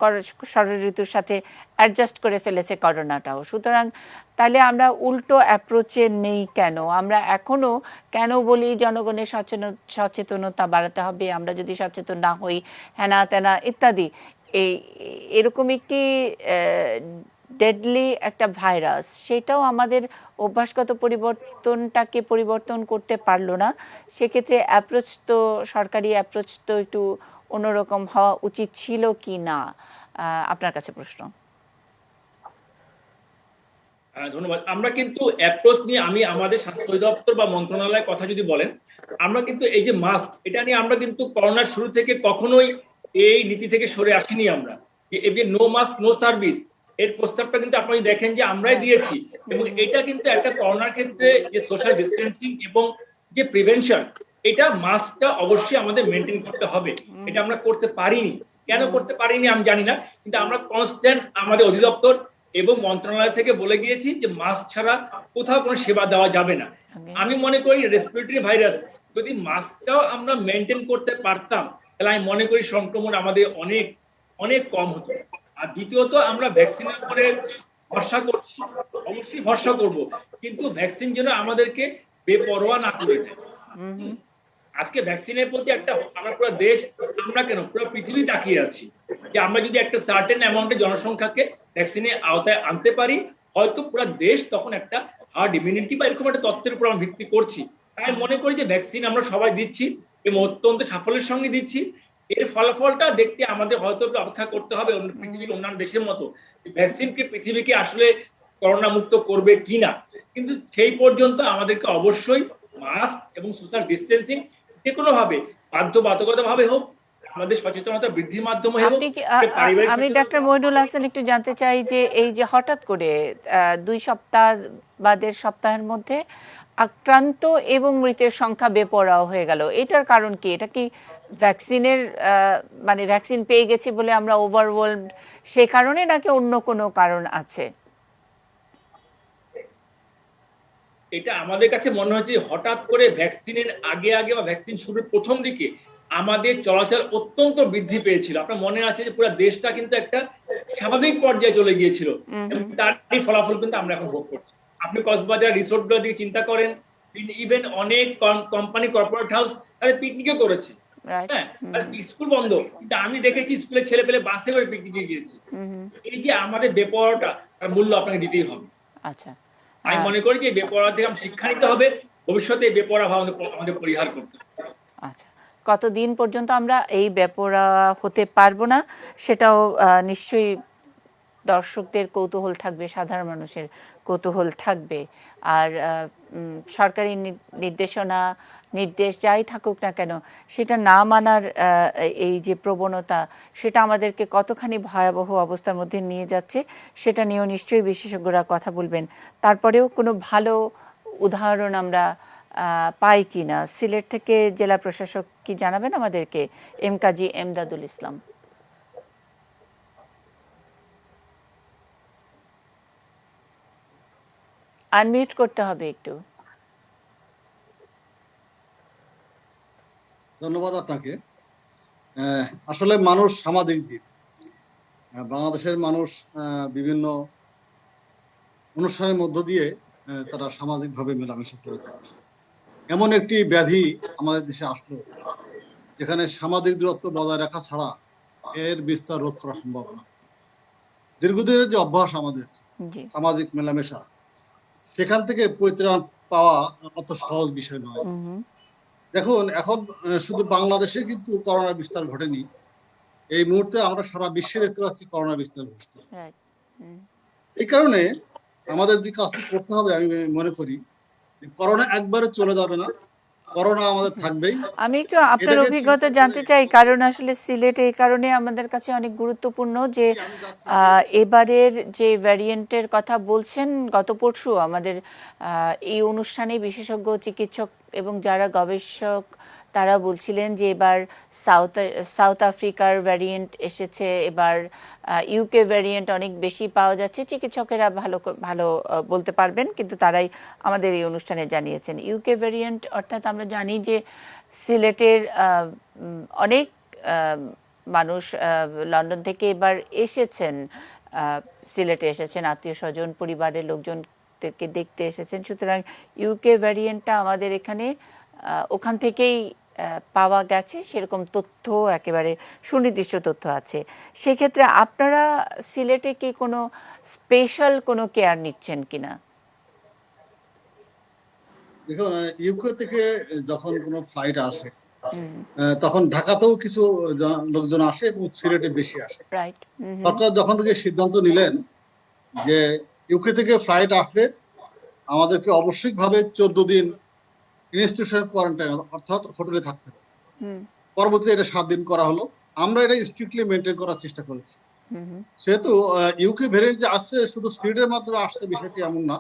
ষড়ঋতুর সাথে অ্যাডজাস্ট করে ফেলেছে করোনাটাও। সুতরাং তাহলে আমরা উল্টো অ্যাপ্রোচে নেই কেন? আমরা এখনো কেন বলি জনগণের সচেতনতা বাড়াতে হবে, আমরা যদি সচেতন না হই হেনা তেনা ইত্যাদি। এরকম একটি ডেডলি একটা ভাইরাস, সেটাও আমাদের অভ্যাসগত পরিবর্তনটাকে পরিবর্তন করতে পারলো না। সেক্ষেত্রে অ্যাপ্রোচ তো, সরকারি অ্যাপ্রোচ তো একটু অন্যরকম হওয়া উচিত ছিল কি না? আপনার কাছে প্রশ্ন। ধন্যবাদ। আমরা কিন্তু অ্যাপ্রোচ নিয়ে, আমি আমাদের স্বাস্থ্য দপ্তর বা মন্ত্রণালয়ের কথা যদি বলেন, আমরা কিন্তু এই যে মাস্ক, এটা নিয়ে আমরা কিন্তু করোনার শুরু থেকে কখনোই এই নীতি থেকে সরে আসিনি। আমরা যে নো মাস্ক নো সার্ভিস, এর প্রস্তাবটা কিন্তু আপনি দেখেন যে আমরাই দিয়েছি, এবং এটা কিন্তু একটা করোনার ক্ষেত্রে যে সোশ্যাল ডিস্টেন্সিং এবং যে প্রিভেনশন, এটা মাস্কটা অবশ্যই আমাদের মেনটেন করতে হবে। এটা আমরা করতে পারিনি। কেন করতে পারিনি আমি জানি না, কিন্তু আমরা কনস্ট্যান্ট আমাদের অধিদপ্তর এবং মন্ত্রণালয় থেকে বলে গিয়েছি যে মাস্ক ছাড়া কোথাও কোনো সেবা দেওয়া যাবে না। আমি মনে করি রেসপিরেটরি ভাইরাস যদি মাস্কটাও আমরা মেনটেন করতে পারতাম তাহলে আমি মনে করি সংক্রমণ আমাদের অনেক অনেক কম হতো। আর দ্বিতীয়ত আমরা ভ্যাকসিনের উপরে ভরসা করছি, অবশ্যই ভরসা করব, কিন্তু ভ্যাকসিন যেন আমাদেরকে বেপরোয়া না করে দেয়। আজকে ভ্যাকসিনের প্রতি একটা আমরা পুরো দেশ, আমরা কেন পুরো পৃথিবী তাকিয়ে আছি যে আমরা যদি একটা সার্টেন অ্যামাউন্টের জনসংখ্যাকে ভ্যাকসিনের আওতায় আনতে পারি, হয়তো পুরো দেশ তখন একটা হার্ড ইমিউনিটি বা এরকম একটা তত্ত্বের উপর আমরা ভিত্তি করছি। তাই মনে করি যে ভ্যাকসিন আমরা সবাই দিচ্ছি এবং অত্যন্ত সাফল্যের সঙ্গে দিচ্ছি। এর ফলাফলটা দেখতে আমাদের হয়তো একটু অপেক্ষা করতে হবে অন্য পৃথিবীর অন্যান্য দেশের মতো ভ্যাকসিনকে পৃথিবীকে আসলে করোনা মুক্ত করবে কিনা। কিন্তু সেই পর্যন্ত আমাদেরকে অবশ্যই মাস্ক এবং সোশ্যাল ডিস্টেন্সিং যে কোনো ভাবে বাধ্যবাধকতা ভাবে হোক, আমাদের সচেতনতা বৃদ্ধির মাধ্যমে হোক। আমি ডাক্তার মইনুল হাসান একটু জানতে চাই যে এই যে হঠাৎ করে 2 সপ্তাহ বা 1.5 সপ্তাহের মধ্যে আক্রান্ত এবং মৃতের সংখ্যা বেপরোয়া হয়ে গেল, এটার কারণ কি? এটা কি ভ্যাকসিনের মানে ভ্যাকসিন পেয়ে গেছি বলে আমরা ওভারওয়েলড সেই কারণে, নাকি অন্য কোনো কারণ আছে? এটা আমাদের কাছে মনে হচ্ছে হঠাৎ করে ভ্যাকসিনের আগে বা ভ্যাকসিন শুরুর প্রথম দিকে আমাদের চলাচল অত্যন্ত বৃদ্ধি পেয়েছিল। আপনার মনে আছে যে পুরো দেশটা কিন্তু একটা স্বাভাবিক পর্যায়ে চলে গিয়েছিল এবং তারই ফলাফল কিন্তু আমরা এখন ভোগ করছি। আপনি কক্সবাজার রিসোর্টগুলোর দিকে চিন্তা করেন, ইভেন অনেক কোম্পানি কর্পোরেট হাউস তাদের পিকনিকও করেছে, হ্যাঁ, স্কুল বন্ধ, কিন্তু আমি দেখেছি স্কুলের ছেলে পেলে বাসে করে পিকনিকে গিয়েছে। এই যে আমাদের বেপরোয়াটা, তার মূল্য আপনাকে দিতেই হবে। আচ্ছা, আমি মনে করি যে বেপরোয়া থেকে আমরা শিক্ষা নিতে হবে, ভবিষ্যতে বেপরোয়া ভাব আমাদের পরিহার করতে হবে। আচ্ছা, কতদিন পর্যন্ত আমরা এই বেপরোয়া হতে পারবো না সেটাও নিশ্চয়ই দর্শকদের কৌতূহল থাকবে, সাধারণ মানুষের কৌতূহল থাকবে। আর সরকারি নির্দেশনা নির্দেশ যাই থাকুক না কেন সেটা না মানার এই যে প্রবণতা, সেটা আমাদেরকে কতখানি ভয়াবহ অবস্থার মধ্যে নিয়ে যাচ্ছে সেটা নিয়েও নিশ্চয়ই বিশেষজ্ঞরা কথা বলবেন। তারপরেও কোনো ভালো উদাহরণ আমরা পাই কি না, সিলেট থেকে জেলা প্রশাসক কি জানাবেন আমাদেরকে? কাজী এমদাদুল ইসলাম। আনমিউট করতে হবে একটু। ধন্যবাদ আপনাকে। আসলে মানুষ সামাজিক জীব। বাংলাদেশের মানুষ বিভিন্ন অনুষ্ঠানের মধ্য দিয়ে তারা সামাজিকভাবে মেলামেশা করে থাকে। এমন একটি ব্যাধি আমাদের দেশে আসলো যেখানে সামাজিক দূরত্ব বজায় রাখা ছাড়া এর বিস্তার রোধ করা সম্ভব না। দীর্ঘদিনের যে অভ্যাস আমাদের সামাজিক মেলামেশা, সেখান থেকে পরিত্রাণ পাওয়া অত সহজ বিষয় নয়। দেখুন, এখন শুধু বাংলাদেশে কিন্তু করোনা বিস্তার ঘটেনি, এই মুহূর্তে আমরা সারা বিশ্বে দেখতে পাচ্ছি করোনা বিস্তার ঘটছে। এই কারণে আমাদের যে কাজটি করতে হবে, আমি মনে করি করোনা একবারে চলে যাবে না, করোনা আমাদের থাকবেই। আমি একটু আপনার অভিজ্ঞতা জানতে চাই, কারণ আসলে সিলেট এই কারণে আমাদের কাছে অনেক গুরুত্বপূর্ণ যে এবারের যে ভ্যারিয়েন্টের কথা বলছেন, গত পরশু আমাদের এই অনুষ্ঠানে বিশেষজ্ঞ চিকিৎসক এবং যারা গবেষক তারা বলছিলেন যে এবার সাউথ আফ্রিকার ভ্যারিয়েন্ট এসেছে, এবার ইউকে ভ্যারিয়েন্ট অনেক বেশি পাওয়া যাচ্ছে। চিকিৎসকেরা ভালো বলতে পারবেন, কিন্তু তারাই আমাদের এই অনুষ্ঠানে জানিয়েছেন ইউকে ভ্যারিয়েন্ট। অর্থাৎ আমরা জানি যে সিলেটের অনেক মানুষ লন্ডন থেকে এবার এসেছেন, সিলেটে এসেছেন, আত্মীয় স্বজন পরিবারের লোকজনকে দেখতে এসেছেন। সুতরাং ইউকে ভ্যারিয়েন্টটা আমাদের এখানে ওখান থেকেই পাওয়া গেছে, সেরকম তথ্য একেবারে সুনির্দিষ্ট তথ্য আছে। সেক্ষেত্রে আপনারা সিলেটে কি কোনো স্পেশাল কোনো কেয়ার নিচ্ছেন কিনা? দেখুন, ইউকে থেকে যখন কোনো ফ্লাইট আসে তখন ঢাকাতেও কিছু লোকজন আসে এবং সিলেটে বেশি আসে। সরকার যখন থেকে সিদ্ধান্ত নিলেন যে ইউকে থেকে ফ্লাইট আসলে আমাদেরকে অবশ্যই ভাবে 14 দিন ইনস্টিটিউশনাল কোয়ারেন্টাইন অর্থাৎ হোটেলে থাকতে হবে। পরবর্তীতে এটা 7 দিন করা হলো। আমরা এটা স্ট্রিক্টলি মেনটেন করার চেষ্টা করেছি। সেহেতু ইউকে ভ্যারিয়েন্ট যে আসছে শুধু সিলেটের মাধ্যমে আসছে বিষয়টি এমন না,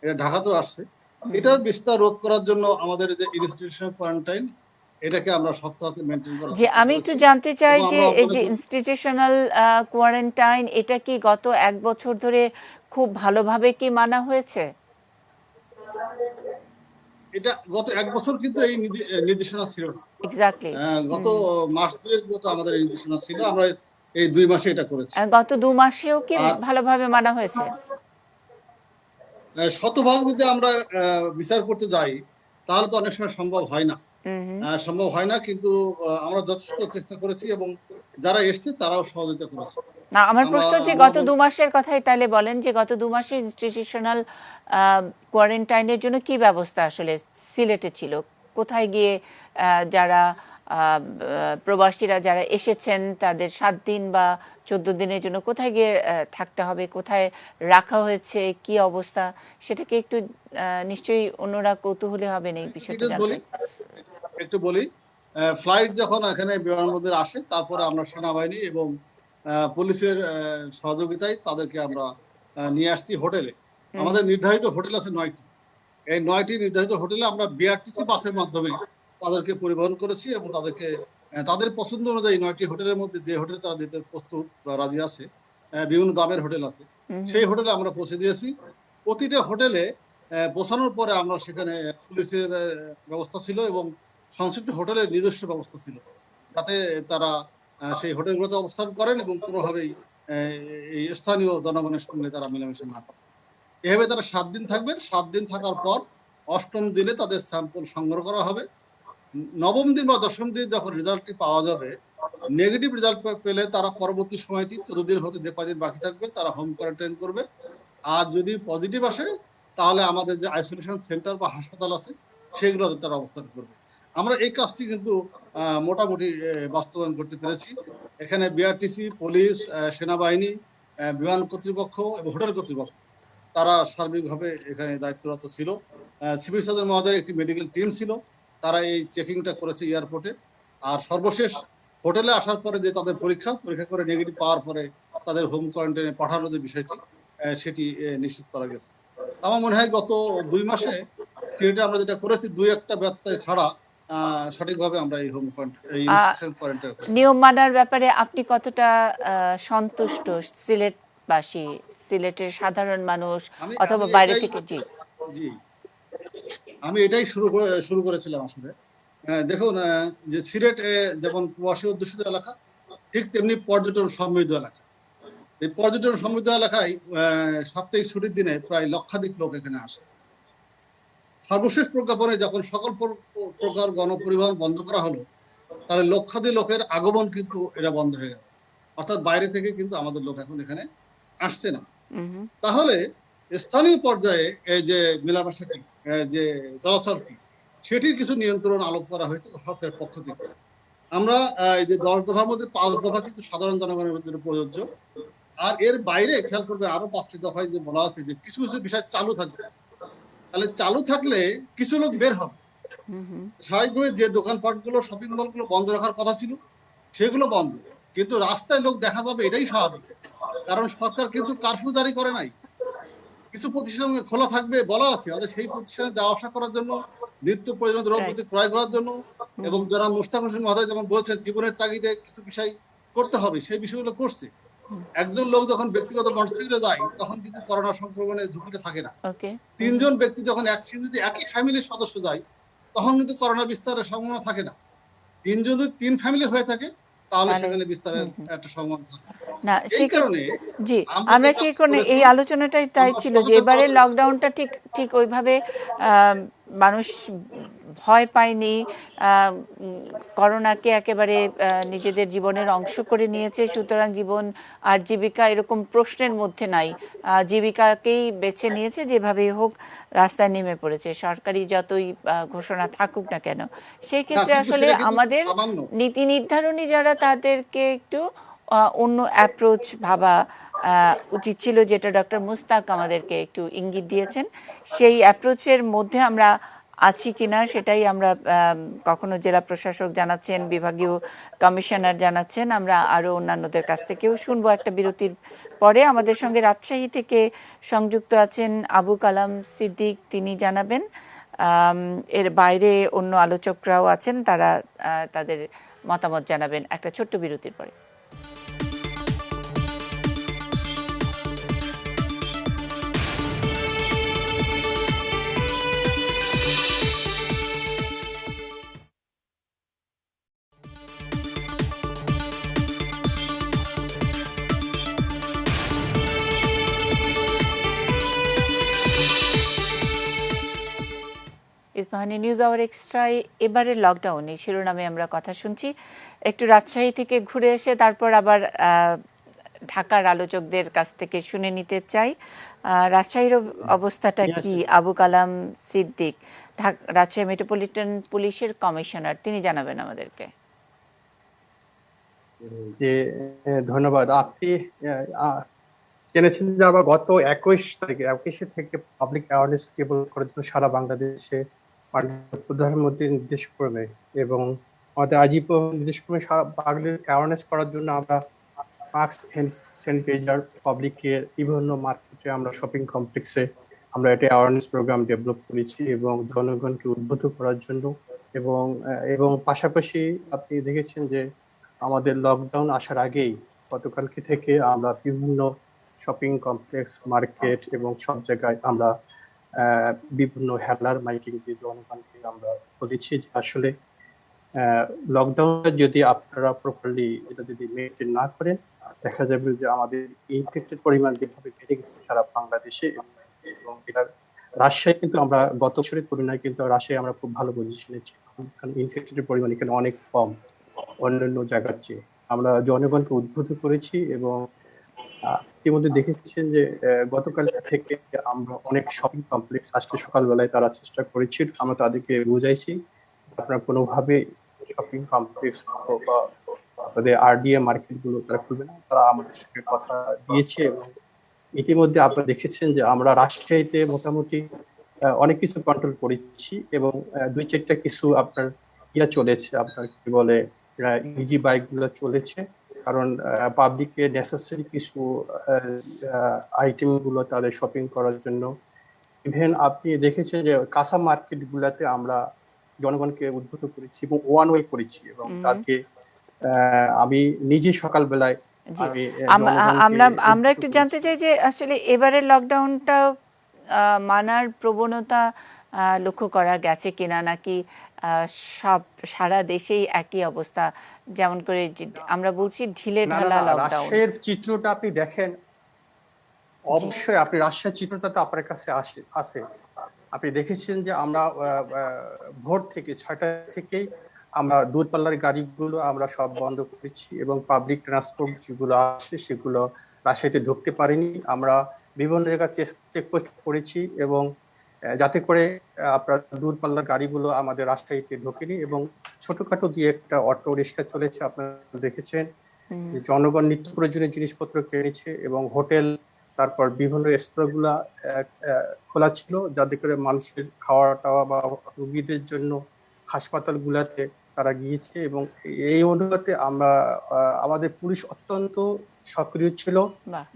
এটা ঢাকাতেও আসছে। এটার বিস্তার রোধ করার জন্য আমাদের যে ইনস্টিটিউশনাল কোয়ারেন্টাইন এটাকে আমরা শক্ত হাতে মেনটেন করার যে চেষ্টা আমি একটু করেছি। জানতে চাই এবং যে আমরা এই মনে যে করি ইনস্টিটিউশনাল কোয়ারেন্টাইন এটা কি গত 1 বছর ধরে খুব ভালোভাবে কি মানা হয়েছে? এটা গত 1 বছর কিন্তু এই নির্দেশনা ছিল না। এক্স্যাক্টলি। গত মাস দুয়েক মতো আমাদের এই নির্দেশনা ছিল, আমরা এই 2 মাসে এটা করেছি। গত 2 মাসেও কি আর ভালোভাবে মানা হয়েছে? শতভাগ যদি আমরা বিচার করতে যাই তাহলে তো অনেক সময় সম্ভব হয় না। সম্ভব হয় না, কিন্তু আমরা যথেষ্ট চেষ্টা করেছি এবং যারা এসছে তারাও সহযোগিতা করেছে। না, আমার প্রশ্ন যে আমরা গত 2 মাসের কথাই তাহলে বলেন যে গত 2 মাসে ইনস্টিটিউশনাল কোয়ারেন্টাইনের জন্য কি ব্যবস্থা আসলে সিলেটে ছিল? কোথায় গিয়ে যারা প্রবাসীরা যারা এসেছেন তাদের 7 দিন বা 14 দিনের জন্য কোথায় গিয়ে থাকতে হবে, কোথায় রাখা হয়েছে, কি অবস্থা, সেটাকে একটু নিশ্চয়ই অন্যরা কৌতূহলী হবেন এই বিষয়টা জানতে। একটু বলি, ফ্লাইট যখন এখানে বিমানবন্দরে আসে তারপরে আমরা সেনাবাহিনী এবং পুলিশের সহযোগিতায় তাদেরকে আমরা নিয়ে আসছি হোটেলে। আমাদের নির্ধারিত হোটেল আছে 9টি। এই 9টি নির্ধারিত হোটেলে আমরা বিআরটিসি বাসের মাধ্যমে তাদেরকে পরিবহন করেছি এবং তাদেরকে তাদের পছন্দ অনুযায়ী 9টি হোটেলের মধ্যে যে হোটেল তারা দিতে প্রস্তুত বা রাজি আছে, বিভিন্ন দামের হোটেল আছে, সেই হোটেলে আমরা পৌঁছে দিয়েছি। প্রতিটা হোটেলে পৌঁছানোর পরে আমরা সেখানে পুলিশের ব্যবস্থা ছিল এবং সংশ্লিষ্ট হোটেলের নিজস্ব ব্যবস্থা ছিল, যাতে তারা সেই হোটেলগুলোতে অবস্থান করেন এবং কোনোভাবেই এই স্থানীয় জনগণের সঙ্গে তারা মেলামেশা না করে। এভাবে তারা 7 দিন থাকবেন। 7 দিন থাকার পর 8ম দিনে তাদের স্যাম্পল সংগ্রহ করা হবে। 9ম দিন বা 10ম দিন যখন রেজাল্টটি পাওয়া যাবে, নেগেটিভ রেজাল্ট পেলে তারা পরবর্তী সময়টি 14 দিন হতে যে কদিন বাকি থাকবে তারা হোম কোয়ারেন্টাইন করবে। আর যদি পজিটিভ আসে তাহলে আমাদের যে আইসোলেশন সেন্টার বা হাসপাতাল আছে সেগুলোতে তারা অবস্থান করবে। আমরা এই কাজটি কিন্তু মোটামুটি বাস্তবায়ন করতে পেরেছি। এখানে বিআরটিসি, পুলিশ, সেনাবাহিনী, বিমান কর্তৃপক্ষ এবং হোটেল কর্তৃপক্ষ তারা সার্বিকভাবে এখানে দায়িত্বরত ছিল। সিভিল সার্জন মহোদয়ের একটি মেডিকেল টিম ছিল, তারা এই চেকিংটা করেছে এয়ারপোর্টে। আর সর্বশেষ হোটেলে আসার পরে যে তাদের পরীক্ষা করে নেগেটিভ পাওয়ার পরে তাদের হোম কোয়ারেন্টাইনে পাঠানোর যে বিষয়টি সেটি নিশ্চিত করা গেছে। আমার মনে হয় গত 2 মাসে সিলেটে আমরা যেটা করেছি 2-1টা ব্যত্যয় ছাড়া সঠিকভাবে আমরা এই হোম কোয়ারেন্টাইন নিয়ম মানার ব্যাপারে আপনি কতটা সন্তুষ্ট? সিলেটবাসী, সিলেটের সাধারণ মানুষ অথবা বাইরে থেকে? জি, আমি এটাই শুরু করেছিলাম আসলে। দেখুন, যে সিলেট যেমন প্রবাসী অধ্যুষিত এলাকা, ঠিক তেমনি পর্যটন সমৃদ্ধ এলাকা। এই পর্যটন সমৃদ্ধ এলাকায় সাপ্তাহিক ছুটির দিনে প্রায় লক্ষাধিক লোক এখানে আসে। সর্বশেষ প্রজ্ঞাপনে যখন সকল প্রকার গণপরিবহন বন্ধ করা হলো, তাহলে লক্ষাধিক লোকের আগমন কিন্তু এটা বন্ধ হয়ে গেল। অর্থাৎ বাইরে থেকে কিন্তু আমাদের লোক এখন এখানে আসছে না। তাহলে স্থানীয় পর্যায়ে এই যে মেলামেশাটি, যে চলাচলটি, সেটির কিছু নিয়ন্ত্রণ আরোপ করা হয়েছে সরকারের পক্ষ থেকে। আমরা এই যে 10 দফার মধ্যে 5 দফা কিন্তু সাধারণ জনগণের জন্য প্রযোজ্য। আর এর বাইরে খেয়াল করবে আরো 5টি দফায় যে বলা আছে যে কিছু কিছু বিষয় চালু থাকবে। তাহলে চালু থাকলে কিছু লোক বের হবে। স্বাভাবিকভাবে যে দোকানপাটগুলো, শপিং মলগুলো বন্ধ রাখার কথা ছিল সেগুলো বন্ধ, কিন্তু রাস্তায় লোক দেখা যাবে, এটাই স্বাভাবিক। কারণ সরকার কিন্তু কারফিউ জারি করে নাই। কিছু প্রতিষ্ঠান খোলা থাকবে বলা আছে, সেই প্রতিষ্ঠানে যাওয়া আসা করার জন্য, নিত্য প্রয়োজনীয় দ্রব্যপাতি ক্রয় করার জন্য, এবং যারা মোশতাক হোসেন মহোদয় যেমন বলছেন জীবনের তাগিদে কিছু বিষয় করতে হবে, সেই বিষয়গুলো করছে। একজন লোক যখন ব্যক্তিগত মোটরসাইকেলে যায় তখন কিন্তু করোনা সংক্রমণের ঝুঁকিটা থাকে না। 3 জন ব্যক্তি যখন যদি একই ফ্যামিলির সদস্য যায় তখন কিন্তু করোনা বিস্তারের সম্ভাবনা থাকে না। 3 জন যদি 3 ফ্যামিলির হয়ে থাকে তাহলে সেখানে বিস্তারের একটা সম্ভাবনা থাকে না। এই কারণে জি, আমরা সেই কারণে এই আলোচনাটাই তাই ছিল যে এবারে লকডাউনটা ঠিক ওইভাবে মানুষ ভয় পায়নি, করোনাকে একেবারে নিজেদের জীবনের অংশ করে নিয়েছে। সুতরাং জীবন আর জীবিকা এরকম প্রশ্নের মধ্যে নাই, জীবিকাকেই বেছে নিয়েছে, যেভাবেই হোক রাস্তায় নেমে পড়েছে, সরকারি যতই ঘোষণা থাকুক না কেন। সেই ক্ষেত্রে আসলে আমাদের নীতি নির্ধারণী যারা, তাদেরকে একটু অন্য অ্যাপ্রোচ ভাবা উচিত ছিল, যেটা ডক্টর মুস্তাক আমাদেরকে একটু ইঙ্গিত দিয়েছেন। সেই অ্যাপ্রোচের মধ্যে আমরা আছি কিনা সেটাই আমরা, কখনো জেলা প্রশাসক জানাচ্ছেন, বিভাগীয় কমিশনার জানাচ্ছেন, আমরা আরও অন্যান্যদের কাছ থেকেও শুনবো একটা বিরতির পরে। আমাদের সঙ্গে রাজশাহী থেকে সংযুক্ত আছেন আবু কালাম সিদ্দিক, তিনি জানাবেন এর বাইরে অন্য আলোচকরাও আছেন, তারা তাদের মতামত জানাবেন একটা ছোট্ট বিরতির পরে। ইস্পাহানি নিউজ আওয়ার এক্সট্রায় এবারের লকডাউনে শিরোনামে আমরা কথা শুনছি। একটু রাজশাহী থেকে ঘুরে এসে তারপর আবার ঢাকার আলোচকদের কাছ থেকে শুনে নিতে চাই রাজশাহীর অবস্থাটা কি। আবু কালাম সিদ্দিক, রাজশাহী মেট্রোপলিটন পুলিশের কমিশনার, তিনি জানাবেন আমাদেরকে। যে ধন্যবাদ। আপনি জেনেছেন যে আবার গত 21 থেকে পাবলিক অ্যাওয়ারনেস ডেভেলপ করার জন্য সারা বাংলাদেশে প্রধানমন্ত্রী নির্দেশ করবে এবং আমাদের আজীবন নির্দেশ করবে পাবলিক অ্যাওয়ারনেস করার জন্য আমরা মাস্ক স্যানিটাইজার পাবলিককে বিভিন্ন মার্কেটে আমরা শপিং কমপ্লেক্সে আমরা এটা অ্যাওয়ারনেস প্রোগ্রাম ডেভেলপ করেছি এবং জনগণকে উদ্বুদ্ধ করার জন্য এবং পাশাপাশি আপনি দেখেছেন যে আমাদের লকডাউন আসার আগেই গতকালকে থেকে আমরা বিভিন্ন শপিং কমপ্লেক্স, মার্কেট এবং সব জায়গায় আমরা বিভিন্ন হেলার মাইকিং দিয়ে জনগণকে আমরা বলেছি যে আসলে লকডাউনটা যদি আপনারা প্রপারলি এটা যদি মেনটেন না করেন, দেখা যাবে যে আমাদের ইনফেক্টেড পরিমাণ যেভাবে বেড়ে গেছে সারা বাংলাদেশে এবং এটার রাজশাহী কিন্তু আমরা গত বছরের তুলনায় কিন্তু রাজশাহী আমরা খুব ভালো পজিশনে ছিলাম, কারণ ইনফেক্টেড পরিমাণ এখানে অনেক কম অন্যান্য জায়গার চেয়ে। আমরা জনগণকে উদ্বুদ্ধ করেছি এবং ইতিমধ্যে দেখেছেন যে গতকাল থেকে আমরা অনেক শপিং কমপ্লেক্স আজকে সকালবেলায় তারা চেষ্টা করেছি, আমরা তাদেরকে বুঝাইছি আপনারা কোনোভাবে শপিং কমপ্লেক্স বা আপনাদের আরডিএ মার্কেট গুলো তারা খুলবে না, তারা আমাদের সঙ্গে কথা দিয়েছে এবং ইতিমধ্যে আপনারা দেখেছেন যে আমরা রাজশাহীতে মোটামুটি অনেক কিছু কন্ট্রোল করেছি এবং 2-4টা কিছু আপনার চলেছে, আপনার কি বলে ইজি বাইক গুলো চলেছে, কারণ পাবলিককে নেসেসারি কিছু আইটেম গুলো তাদের শপিং করার জন্য। ইভেন আপনি দেখেছেন যে কাঁচা মার্কেট গুলাতে আমরা জনগণকে উদ্বুদ্ধ করেছি এবং ওয়ান ওয়ে করেছি এবং তাকে আমি নিজে সকালবেলায় আমরা একটু জানতে চাই যে আসলে এবারের লকডাউনটা মানার প্রবণতা লক্ষ্য করা গেছে কিনা, নাকি সারা দেশেই একই অবস্থা, যেমন করে আমরা বলছি ঢিলে ঢালা লকডাউন। রাজশাহীর চিত্রটা আপনি দেখেন, অবশ্যই আপনি রাজশাহীর চিত্রটা তো আপনার কাছে আসে। আপনি দেখেছেন যে আমরা ভোর থেকে 6টা থেকেই আমরা দূরপাল্লার গাড়িগুলো আমরা সব বন্ধ করেছি এবং পাবলিক ট্রান্সপোর্ট যেগুলো আসে সেগুলো রাজশাহীতে ঢুকতে পারেনি। আমরা বিভিন্ন জায়গায় চেকপোস্ট করেছি এবং যাতে করে আপনার দূরপাল্লার গাড়িগুলো আমাদের রাজশাহীতে ঢোকেনি এবং ছোটখাটো দিয়ে একটা অটো রিক্সা চলেছে, আপনারা দেখেছেন জনগণ নিত্য প্রয়োজনীয় জিনিসপত্র কিনেছে এবং হোটেল তারপর বিভিন্ন রেস্তোরাঁগুলা খোলা ছিল যাতে করে মানুষের খাওয়া টাওয়া বা রোগীদের জন্য হাসপাতালগুলাতে তারা গিয়েছে এবং এই অনুপাতে আমরা আমাদের পুলিশ অত্যন্ত সক্রিয় ছিল।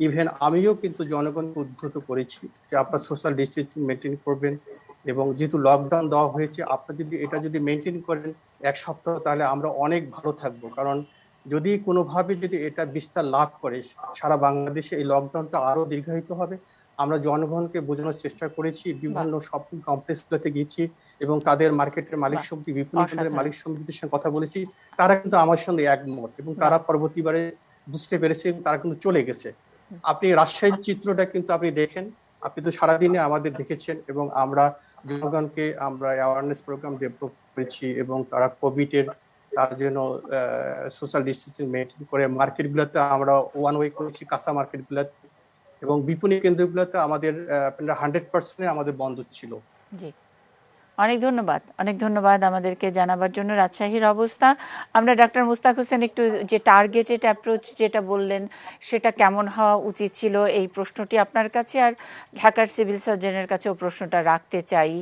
ইভেন আমিও কিন্তু জনগণকে উদ্বুদ্ধ করেছি যে আপনার সোশ্যাল ডিস্টেন্সিং মেনটেন করবেন এবং যেহেতু লকডাউন দেওয়া হয়েছে আপনার যদি এটা যদি মেনটেন করেন 1 সপ্তাহ তাহলে আমরা অনেক ভালো থাকবো, কারণ যদি কোনোভাবে যদি এটা বিস্তার লাভ করে সারা বাংলাদেশে এই লকডাউনটা আরো দীর্ঘায়িত হবে। আমরা জনগণকে বোঝানোর চেষ্টা করেছি, বিভিন্ন শপিং কমপ্লেক্সগুলোতে গিয়েছি এবং তাদের মার্কেটের মালিক সমিতি, বিপণী কেন্দ্রের মালিক সমিতির সঙ্গে কথা বলেছি, তারা কিন্তু আমার সঙ্গে একমত এবং তারা পরবর্তীবারে বুঝতে পেরেছে তারা কিন্তু চলে গেছে। আপনি রাজশাহীর চিত্রটা কিন্তু আপনি দেখেন, আপনি তো সারাদিনে আমাদের দেখেছেন এবং আমরা জনগণকে আমরা অ্যাওয়ারনেস প্রোগ্রাম ডেভেলপ করেছি এবং তারা কোভিডের তার জন্য সোশ্যাল ডিস্টেন্সিং মেনটেন করে মার্কেটগুলোতে আমরা ওয়ান ওয়ে করেছি, কাঁচা মার্কেটগুলোতে এবং বিপণী কেন্দ্রগুলোতে আমাদের 100% আমাদের বন্ধ ছিল। জি, অনেক ধন্যবাদ আমাদেরকে জানাবার জন্য রাজশাহীর অবস্থা। আমরা ডাক্তার মুস্তাক হোসেন একটু যে টার্গেটেড অ্যাপ্রোচ যেটা বললেন সেটা কেমন হওয়া উচিত ছিল এই প্রশ্নটি আপনার কাছে আর ঢাকার সিভিল সার্জনের কাছেও প্রশ্নটা রাখতে চাই।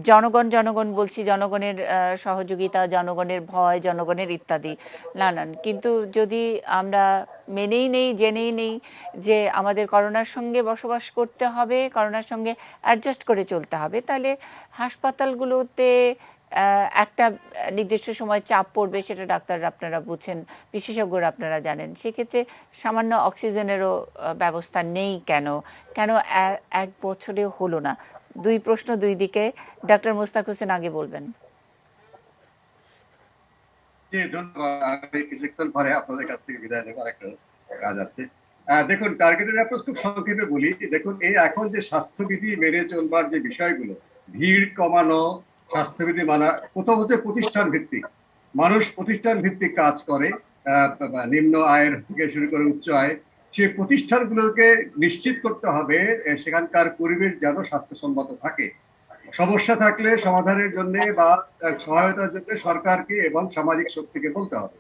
জনগণ জনগণ বলছি, জনগণের সহযোগিতা, জনগণের ভয়, জনগণের ইত্যাদি নানান, কিন্তু যদি আমরা মেনেই নেই, জেনেই নেই যে আমাদের করোনার সঙ্গে বসবাস করতে হবে, করোনার সঙ্গে অ্যাডজাস্ট করে চলতে হবে, তাহলে হাসপাতালগুলোতে একটা নির্দিষ্ট সময় চাপ পড়বে, সেটা ডাক্তাররা আপনারা বুঝেন, বিশেষজ্ঞরা আপনারা জানেন। সেক্ষেত্রে সামান্য অক্সিজেনেরও ব্যবস্থা নেই কেন? কেন এক বছরে হলো না? দুই প্রশ্ন, দুই দিকে। ডক্টর মুস্তাক হোসেন আগে বলবেন। কিছুক্ষণ পরে আপনাদের কাছ থেকে বিদায় নেবার একটা কাজ আছে। দেখুন, টার্গেটেড অ্যাপ্রোচ খুব সংক্ষেপে বলি। দেখুন, এই এখন যে স্বাস্থ্যবিধি মেনে চলবার যে বিষয়গুলো, ভিড় কমানো, স্বাস্থ্যবিধি মানা, কোথাও হচ্ছে প্রতিষ্ঠান ভিত্তিক। মানুষ প্রতিষ্ঠান ভিত্তিক কাজ করে, নিম্ন আয়ের থেকে শুরু করে উচ্চ আয়। সেই প্রতিষ্ঠানগুলোকে নিশ্চিত করতে হবে সেখানকার পরিবেশ যেন স্বাস্থ্যসম্মত থাকে। সমস্যা থাকলে সমাধানের জন্য বা সহায়তার জন্য সরকারকে এবং সামাজিক শক্তিকে বলতে হবে।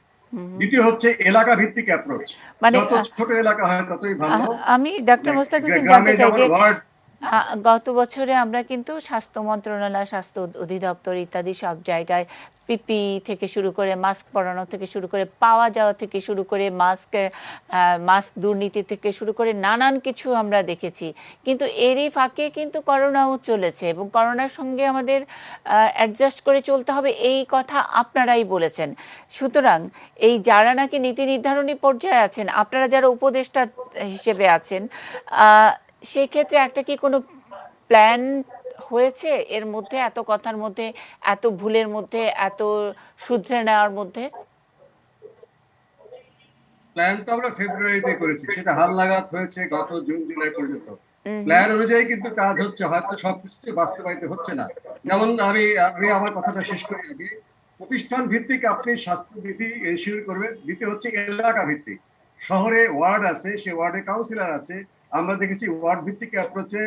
দ্বিতীয় হচ্ছে এলাকা ভিত্তিক অ্যাপ্রোচ, যত ছোট এলাকা হয় ততই ভালো। আমি ডক্টর মুস্তাক হোসেন জানতে চাই যে গত বছরে আমরা কিন্তু স্বাস্থ্য মন্ত্রণালয়, স্বাস্থ্য অধিদপ্তর ইত্যাদি সব জায়গায় পিপি থেকে শুরু করে, মাস্ক পরানো থেকে শুরু করে, পাওয়া যাওয়া থেকে শুরু করে, মাস্ক দুর্নীতি থেকে শুরু করে নানান কিছু আমরা দেখেছি। কিন্তু এরই ফাঁকে কিন্তু করোনাও চলেছে এবং করোনার সঙ্গে আমাদের অ্যাডজাস্ট করে চলতে হবে, এই কথা আপনারাই বলেছেন। সুতরাং এই যারা নাকি নীতি নির্ধারণী পর্যায়ে আছেন, আপনারা যারা উপদেষ্টা হিসেবে আছেন, সেই ক্ষেত্রে একটা কি কোনো প্ল্যান হয়েছে এর মধ্যে, এত কথার মধ্যে, এত ভুলের মধ্যে, এত শুধরে নেওয়ার মধ্যে? প্ল্যান তো আমরা ফেব্রুয়ারিতে করেছি, সেটা হালনাগাদ হয়েছে গত জুন জুলাই পর্যন্ত। প্ল্যান অনুযায়ী কিন্তু কাজ হচ্ছে, হয়তো সবকিছু বাস্তবায়িত হচ্ছে না। যেমন আমি আমার কথাটা শেষ করি আগে। প্রতিষ্ঠান ভিত্তিক আপনি স্বাস্থ্যবিধি এনশিওর করবেন। দ্বিতীয় হচ্ছে এলাকা ভিত্তিক। শহরে ওয়ার্ড আছে, সে ওয়ার্ডে কাউন্সিলর আছে। আমরা দেখেছি ওয়ার্ড ভিত্তিক অ্যাপ্রোচে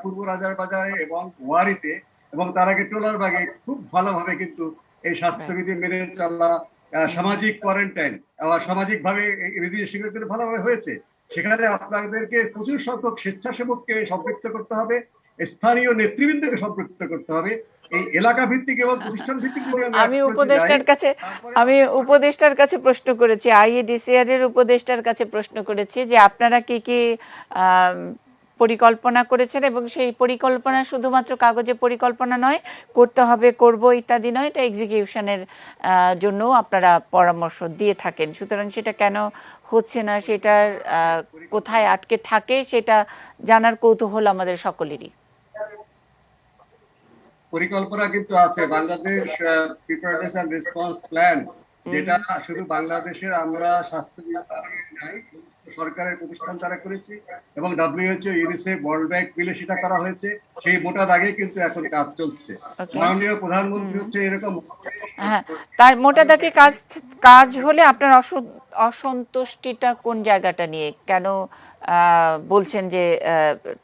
পূর্ব রাজার বাজারে এবং ওয়ারিতে এবং তার আগে টোলারবাগে খুব ভালোভাবে কিন্তু এই স্বাস্থ্যবিধি মেনে চলা, সামাজিক কোয়ারেন্টাইন আবার সামাজিক ভাবে বিধি ভালোভাবে হয়েছে। সেখানে আপনাদেরকে প্রচুর সংখ্যক স্বেচ্ছাসেবককে সম্পৃক্ত করতে হবে, স্থানীয় নেতৃবৃন্দকে সম্পৃক্ত করতে হবে। এই এলাকা ভিত্তিক এবং প্রতিষ্ঠান ভিত্তিক আমি উপদেষ্টার কাছে প্রশ্ন করেছি, আইইডিসিআর এর উপদেষ্টার কাছে প্রশ্ন করেছি যে আপনারা কি কি পরিকল্পনা করেছেন এবং সেই পরিকল্পনা শুধুমাত্র কাগজে পরিকল্পনা নয়, করতে হবে, করব ইত্যাদি নয়, এটা এক্সিকিউশনের জন্য আপনারা পরামর্শ দিয়ে থাকেন। সুতরাং সেটা কেন হচ্ছে না, সেটার কোথায় আটকে থাকে, সেটা জানার কৌতূহল আমাদের সকলেরই। পরিকল্পনা কিন্তু আছে, বাংলাদেশ প্রিপারেডনেস এন্ড রেসপন্স প্ল্যান, যেটা শুধু বাংলাদেশের আমরা স্বাস্থ্য সরকারের প্রতিষ্ঠান দ্বারা করেছি এবং WHO, ইউনিসেফ, ওয়ার্ল্ড ব্যাংক মিলে সেটা করা হয়েছে। সেই মোটা দাগে কিন্তু এখন কাজ চলছে। মাননীয় প্রধানমন্ত্রী হচ্ছে এরকম, হ্যাঁ, তার মোটা দাগে কাজ হলে আপনার অসন্তুষ্টিটা কোন জায়গাটা নিয়ে? কেন বলছেন যে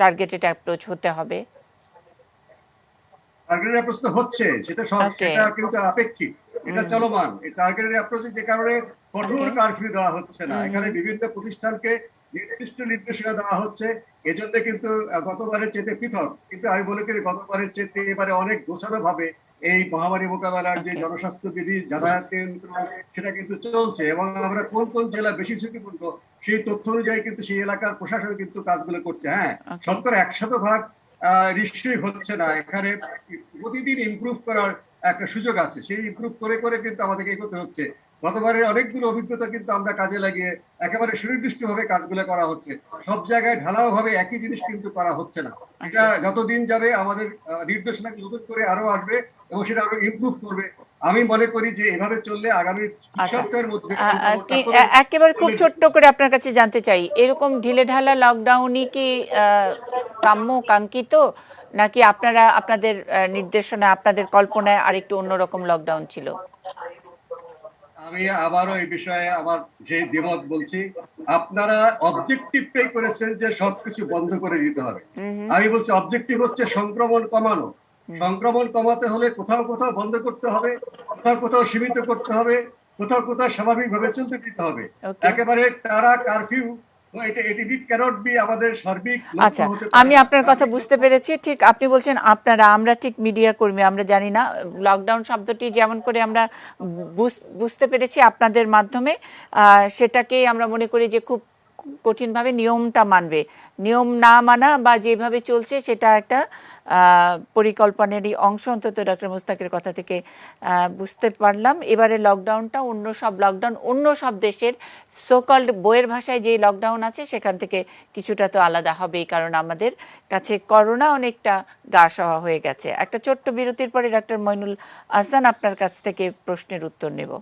টার্গেটেড অ্যাপ্রোচ হতে হবে? টার্গেটেড অ্যাপ্রোচ তো হচ্ছে, সেটা কিন্তু আপেক্ষিক, এটা চলমান। এই টার্গেটেড অ্যাপ্রোচে যে কারণে কঠোর কারফিউ দেওয়া হচ্ছে না, এখানে বিভিন্ন প্রতিষ্ঠানকে নির্দিষ্ট নির্দেশনা দেওয়া হচ্ছে। এজন্য কিন্তু গতবারের চেয়ে পৃথক, কিন্তু আমি মনে করি গতবারের চেয়ে এবারে অনেক গোছানো ভাবে এই মহামারী মোকাবেলার যে জনস্বাস্থ্য বিধি, যাতায়াত কেন্দ্র, সেটা কিন্তু চলছে এবং আমরা কোন কোন জেলা বেশি ঝুঁকিপূর্ণ সেই তথ্য অনুযায়ী কিন্তু সেই এলাকার প্রশাসন কিন্তু কাজগুলো করছে। হ্যাঁ, 100% নিশ্চয়ই হচ্ছে না, এখানে প্রতিদিন ইমপ্রুভ করার একটা সুযোগ আছে। সেই ইমপ্রুভ করে করে কিন্তু আমাদেরকে এগোতে হচ্ছে। গতবারের অনেকগুলো অভিজ্ঞতা কিন্তু আমরা কাজে লাগিয়ে একেবারে সুনির্দিষ্টভাবে কাজগুলো করা হচ্ছে। সব জায়গায় ঢালাও ভাবে একই জিনিস কিন্তু করা হচ্ছে না। এটা যতদিন যাবে আমাদের নির্দেশনা নতুন করে আরো আসবে এবং সেটা আরো ইমপ্রুভ করবে। আমি মনে করি যে এভাবে চললে আগামী সপ্তাহের মধ্যে একেবারে খুব ছোট্ট করে আপনার কাছে জানতে চাই, এরকম ঢিলেঢালা লকডাউনই কি কাম্য, কাঙ্ক্ষিত, নাকি আপনারা আপনাদের নির্দেশনা, আপনাদের কল্পনায় আরেকটু অন্যরকম লকডাউন ছিল? আমি আবারও এই বিষয়ে আমার যে দ্বিমত বলছি, আপনারা অবজেক্টিভটাই করেছেন যে সবকিছু বন্ধ করে দিতে হবে। আমি বলছি অবজেক্টিভ হচ্ছে সংক্রমণ কমানো। সংক্রমণ কমাতে হলে কোথাও কোথাও বন্ধ করতে হবে, কোথাও কোথাও সীমিত করতে হবে, কোথাও কোথাও স্বাভাবিকভাবে চলতে দিতে হবে। একেবারে টানা কারফিউ আচ্ছা, আমি আপনার কথা বুঝতে পেরেছি। ঠিক আপনি বলছেন আপনারা, আমরা ঠিক মিডিয়া কর্মী, আমরা জানি না। লকডাউন শব্দটি যেমন করে আমরা বুঝতে পেরেছি আপনাদের মাধ্যমে, সেটাকেই আমরা মনে করি যে খুব কঠিনভাবে নিয়মটা মানবে। নিয়ম না মানা বা যেভাবে চলছে সেটা একটা পরিকল্পনারই অংশ, অন্তত ডক্টর মুস্তাকের কথা থেকে বুঝতে পারলাম। এবারে লকডাউনটা অন্য সব দেশের সোকল্ড বইয়ের ভাষায় যে লকডাউন আছে সেখান থেকে কিছুটা তো আলাদা হবেই, কারণ আমাদের কাছে করোনা অনেকটা গা সওয়া হয়ে গেছে। একটা ছোট্ট বিরতির পরে ডক্টর মইনুল আহসান আপনার কাছ থেকে প্রশ্নের উত্তর নেব।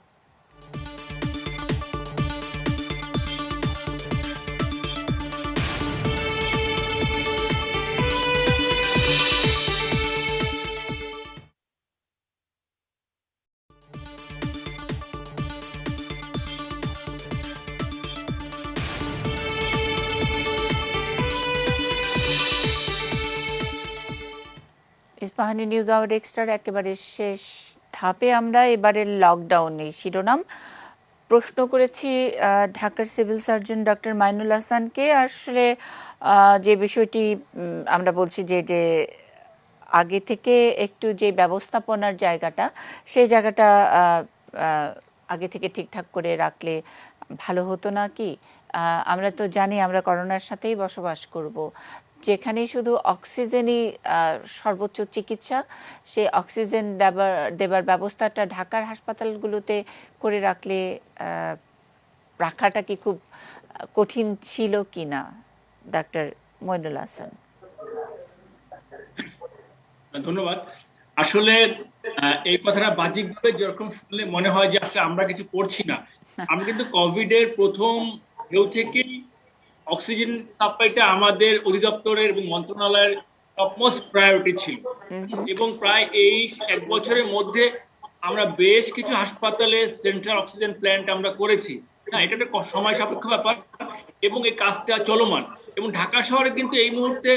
ইস্পাহানি নিউজ আওয়ার এক্সট্রার একেবারে শেষ ধাপে আমরা এবারের লকডাউনের শিরোনাম প্রশ্ন করেছি ঢাকার সিভিল সার্জন ডক্টর মাইনুল হাসানকে। আসলে যে বিষয়টি আমরা বলছি যে আগে থেকে একটু যে ব্যবস্থাপনার জায়গাটা, সেই জায়গাটা আগে থেকে ঠিকঠাক করে রাখলে ভালো হতো না কি? আমরা তো জানি আমরা করোনার সাথেই বসবাস করব, যেখানে শুধু অক্সিজেনই সর্বোচ্চ চিকিৎসা, সেই অক্সিজেন দেবার ব্যবস্থাটা ঢাকার হাসপাতালগুলোতে করে রাখাটা কি খুব কঠিন ছিল কি না, ডাক্তার মইনুল হাসান? ধন্যবাদ। আসলে এই কথাটা বাহ্যিকভাবে যেরকম শুনলে মনে হয় যে আসলে আমরা কিছু করছি না। আমরা কিন্তু কোভিড এর প্রথম ঢেউ থেকেই অক্সিজেন সাপ্লাইটা আমাদের অধিদপ্তরের এবং মন্ত্রণালয়ের টপমোস্ট প্রায়োরিটি ছিল, এবং প্রায় এই 1 বছরের মধ্যে আমরা বেশ কিছু হাসপাতালে সেন্ট্রাল অক্সিজেন প্ল্যান্ট আমরা করেছি। হ্যাঁ, এটা একটা সময় সাপেক্ষ ব্যাপার এবং এই কাজটা চলমান। এবং ঢাকা শহরে কিন্তু এই মুহূর্তে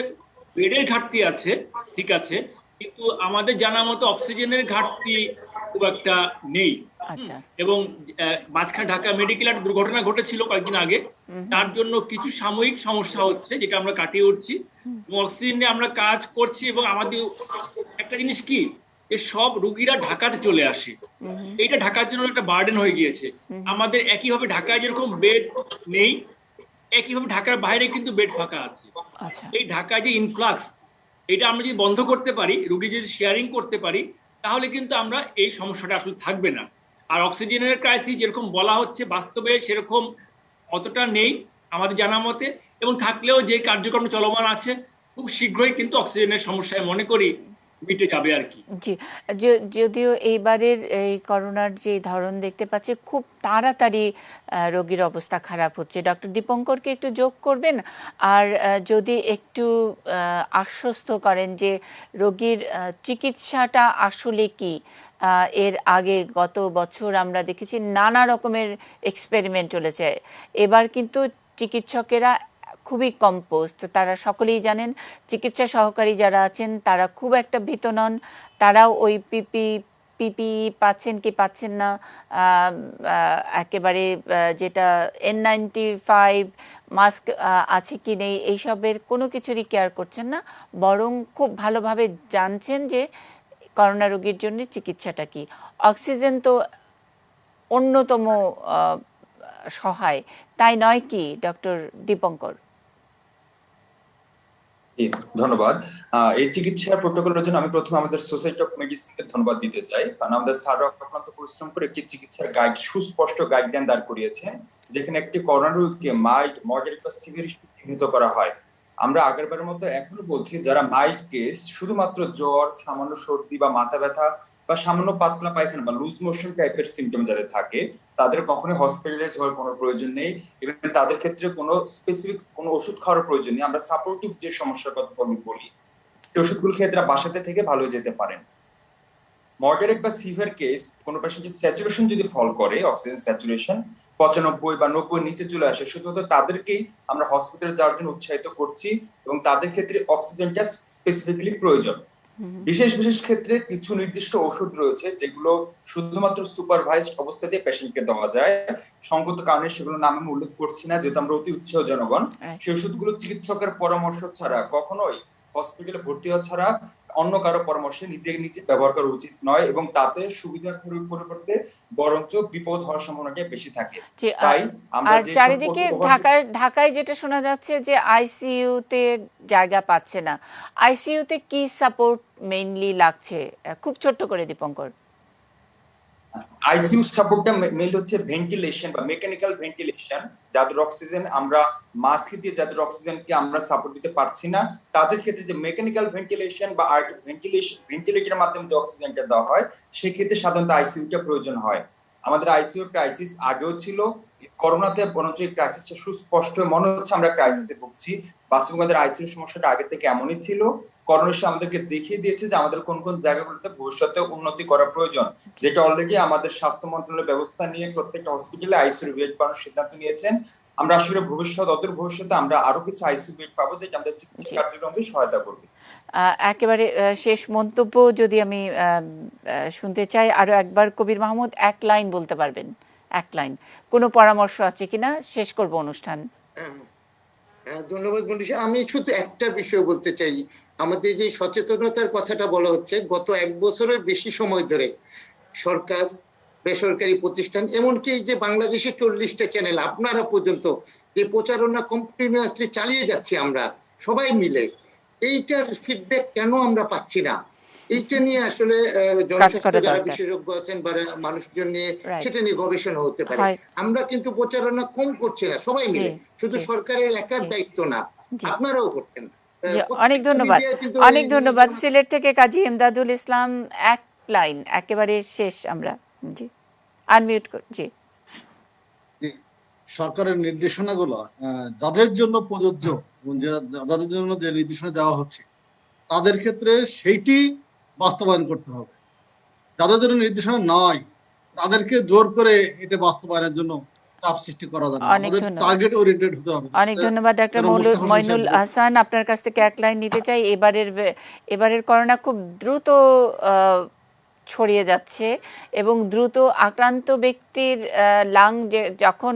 বেডের ঘাটতি আছে, ঠিক আছে, কিন্তু আমাদের জানা মতো অক্সিজেনের ঘাটতি খুব একটা নেই। এবং মাঝখানে ঢাকা মেডিকেল একটা দুর্ঘটনা ঘটেছিল কয়েকদিন আগে, তার জন্য কিছু সাময়িক সমস্যা হচ্ছে যেটা আমরা কাটিয়ে উঠছি এবং অক্সিজেন নিয়ে আমরা কাজ করছি। এবং আমাদের একটা জিনিস কি, যে সব রুগীরা ঢাকাতে চলে আসে, এইটা ঢাকার জন্য একটা বার্ডেন হয়ে গিয়েছে আমাদের। একইভাবে ঢাকায় যেরকম বেড নেই, একইভাবে ঢাকার বাইরে কিন্তু বেড ফাঁকা আছে। এই ঢাকায় যে ইনফ্লাক্স, এটা আমরা যদি বন্ধ করতে পারি, রুগী যদি শেয়ারিং করতে পারি, তাহলে কিন্তু আমরা এই সমস্যাটা আসলে থাকবে না। আর অক্সিজেনের ক্রাইসিস যেরকম বলা হচ্ছে, বাস্তবে সেরকম অতটা নেই আমাদের জানা মতে, এবং থাকলেও যে কার্যক্রম চলমান আছে খুব শীঘ্রই কিন্তু অক্সিজেনের সমস্যায় মনে করি মিটে যাবে আর কি। জি, যদিও এইবারের এই করোনার যে ধরন দেখতে পাচ্ছি, খুব তাড়াতাড়ি রোগীর অবস্থা খারাপ হচ্ছে। ডক্টর দীপঙ্করকে একটু যোগ করবেন, আর যদি একটু আশ্বস্ত করেন যে রোগীর চিকিৎসাটা আসলে কি। এর আগে গত বছর আমরা দেখেছি নানা রকমের এক্সপেরিমেন্ট চলেছে, এবার কিন্তু চিকিৎসকেরা খুবই কম্পোস্ট। তারা সকলেই জানেন, চিকিৎসা সহকারী যারা আছেন তারা খুব একটা ভীত নন, তারাও ওই পিপি পাচ্ছেন কি পাচ্ছেন না, একেবারে যেটা N95 মাস্ক আছে কি নেই, এইসবের কোনো কিছুরই কেয়ার করছেন না, বরং খুব ভালোভাবে জানছেন যে করোনা রোগীর জন্য চিকিৎসাটা কি। অক্সিজেন তো অন্যতম সহায়, তাই নয় কি ডক্টর দীপঙ্কর? ধন্যবাদ। এই চিকিৎসা প্রোটোকলের জন্য আমি প্রথমে আমাদের সোসাইটি অফ মেডিসিনকে ধন্যবাদ দিতে চাই, কারণ আমাদের স্যাররা অক্লান্ত পরিশ্রম করে একটি চিকিৎসার গাইড, সুস্পষ্ট গাইডলাইন দাঁড় করিয়েছেন, যেখানে একটি করোনা রোগীকে মাইল্ড, মডারেট বা সিভিয়ার চিহ্নিত করা হয়। আমরা আগেরবারের মতো এখনো বলছি, যারা মাইল্ড কেস, শুধুমাত্র জ্বর, সামান্য সর্দি বা মাথা ব্যথা বা সামান্য পাতলা পায়খানা বা লুজ মোশন টাইপের সিমটম যাদের থাকে, তাদের কখনোই হসপিটালাইজ হওয়ার কোনো প্রয়োজন নেই, এবং তাদের ক্ষেত্রে কোনো স্পেসিফিক কোনো ওষুধ খাওয়ার প্রয়োজন নেই। আমরা সাপোর্টিভ যে সমস্যার কথা বলি, সেই ওষুধগুলো খেয়ে তারা বাসাতে থেকে ভালো যেতে পারেন। মডারেট বা সিভিয়ার কেস, কোনো পেশেন্টের স্যাচুরেশন যদি ফল করে, অক্সিজেন স্যাচুরেশন 95 বা 90 নিচে চলে আসে, শুধুমাত্র তাদেরকেই আমরা হসপিটালে যাওয়ার জন্য উৎসাহিত করছি, এবং তাদের ক্ষেত্রে অক্সিজেনটা স্পেসিফিক্যালি প্রয়োজন। বিশেষ বিশেষ ক্ষেত্রে কিছু নির্দিষ্ট ওষুধ রয়েছে যেগুলো শুধুমাত্র সুপারভাইজড অবস্থাতে পেশেন্টকে দেওয়া যায়। সঙ্গত কারণে সেগুলো নাম আমি উল্লেখ করছি না, যেহেতু আমরা অতি উৎসাহ জনগণ। সেই ওষুধগুলো চিকিৎসকের পরামর্শ ছাড়া কখনোই হসপিটালে ভর্তি হওয়া ছাড়া অন্য কারো পরামর্শে নিজে নিজে ব্যবহার করা উচিত নয়, এবং তাতে সুবিধার পরিবর্তে বরঞ্চ বিপদ হওয়ার সম্ভাবনাটা বেশি থাকে। তাই আমরা আর চারিদিকে ঢাকায় যেটা শোনা যাচ্ছে যে আইসিইউতে জায়গা পাচ্ছে না, আইসিইউতে কি সাপোর্ট মেইনলি লাগছে, খুব ছোট্ট করে দীপঙ্কর। আইসিইউ সাপোর্টটা মেইন হচ্ছে ভেন্টিলেশন বা মেকানিক্যাল ভেন্টিলেশন। যাদের অক্সিজেন আমরা মাস্ক দিয়ে যাদের অক্সিজেনকে আমরা সাপোর্ট দিতে পারছি না, তাদের ক্ষেত্রে যে মেকানিক্যাল ভেন্টিলেশন বা ভেন্টিলেটরের মাধ্যমে যে অক্সিজেনটা দেওয়া হয়, সেক্ষেত্রে সাধারণত আইসিইউটা প্রয়োজন হয়। আমাদের আইসিইউ ক্রাইসিস আগেও ছিল, করোনাতে বরঞ্চ এই ক্রাইসিসটা সুস্পষ্ট মনে হচ্ছে আমরা ক্রাইসিসে ভুগছি। বাস্তবে আমাদের আইসিইউ সমস্যাটা আগে থেকে এমনই ছিল। করোনা আমাদেরকে দেখিয়ে দিয়েছে যে আমাদের কোন কোন জায়গাগুলোতে ভবিষ্যতে উন্নতি করা প্রয়োজন, যেটা অলরেডি আমাদের স্বাস্থ্য মন্ত্রণালয়ের ব্যবস্থা নিয়ে প্রত্যেকটা হসপিটালে আইসিইউ বেড পাওয়ার সিদ্ধান্ত নিয়েছেন। আমরা আসলে অদূর ভবিষ্যতে আমরা আরো কিছু আইসিইউ বেড পাবো, যেটা আমাদের চিকিৎসা কার্যক্রমে সহায়তা করবে। একেবারে শেষ মন্তব্য যদি আমি শুনতে চাই আরো একবার, কবির মাহমুদ এক লাইন বলতে পারবেন, এক লাইন, কোনো পরামর্শ আছে কিনা, শেষ করব অনুষ্ঠান। ধন্যবাদ মনীষা। আমি শুধু একটা বিষয় বলতে চাই, আমাদের যে সচেতনতার কথাটা বলা হচ্ছে, গত 1 বছরের বেশি সময় ধরে সরকার, বেসরকারি প্রতিষ্ঠান, এমনকি এই যে বাংলাদেশে 40টা চ্যানেল, আপনারা পর্যন্ত যে প্রচারণা কন্টিনিউয়াসলি চালিয়ে যাচ্ছি আমরা সবাই মিলে, এইটার ফিডব্যাক কেন আমরা পাচ্ছি না? এইটা নিয়ে আসলে জনস্বাস্থ্য যারা বিশেষজ্ঞ আছেন বা মানুষজন নিয়ে সেটা নিয়ে গবেষণা হতে পারে। আমরা কিন্তু প্রচারণা কম করছি না সবাই মিলে, শুধু সরকারের একার দায়িত্ব না, আপনারাও করতেন। অনেক ধন্যবাদ, অনেক ধন্যবাদ। সিলেট থেকে কাজী ইমদাদুল ইসলাম, এক লাইন একেবারে শেষ আমরা। জি, আনমিউট জি। সরকারের নির্দেশনাগুলো যাদের জন্য প্রযোজ্য, যাদের জন্য যে নির্দেশনা দেওয়া হচ্ছে তাদের ক্ষেত্রে সেইটি বাস্তবায়ন করতে হবে। যাদের জন্য নির্দেশনা নয় তাদেরকে জোর করে এটা বাস্তবায়নের জন্য চাপ সৃষ্টি করা যাবে না, আমাদের টার্গেট ওরিয়েন্টেড হতে হবে। অনেক ধন্যবাদ ডক্টর মইনুল হাসান। আপনার কাছ থেকে এক লাইন নিতে চাই। এবারের করোনা খুব দ্রুত ছড়িয়ে যাচ্ছে এবং দ্রুত আক্রান্ত ব্যক্তির লাং যখন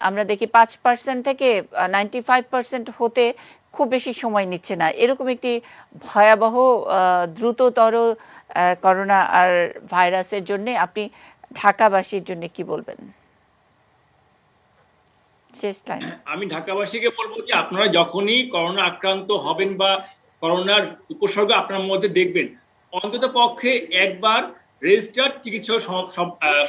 আমরা দেখি 5% থেকে 95% হতে খুব বেশি সময় নিচ্ছে না, এরকম একটি ভয়াবহ দ্রুততর করোনা আর ভাইরাসের জন্য আপনি ঢাকাবাসীর জন্য কি বলবেন? আমি ঢাকাবাসীকে বলবো যে আপনারা যখনই করোনা আক্রান্ত হবেন বা করোনার উপসর্গ আপনার মধ্যে দেখবেন, অন্তত পক্ষে একবার রেজিস্টার্ড চিকিৎসক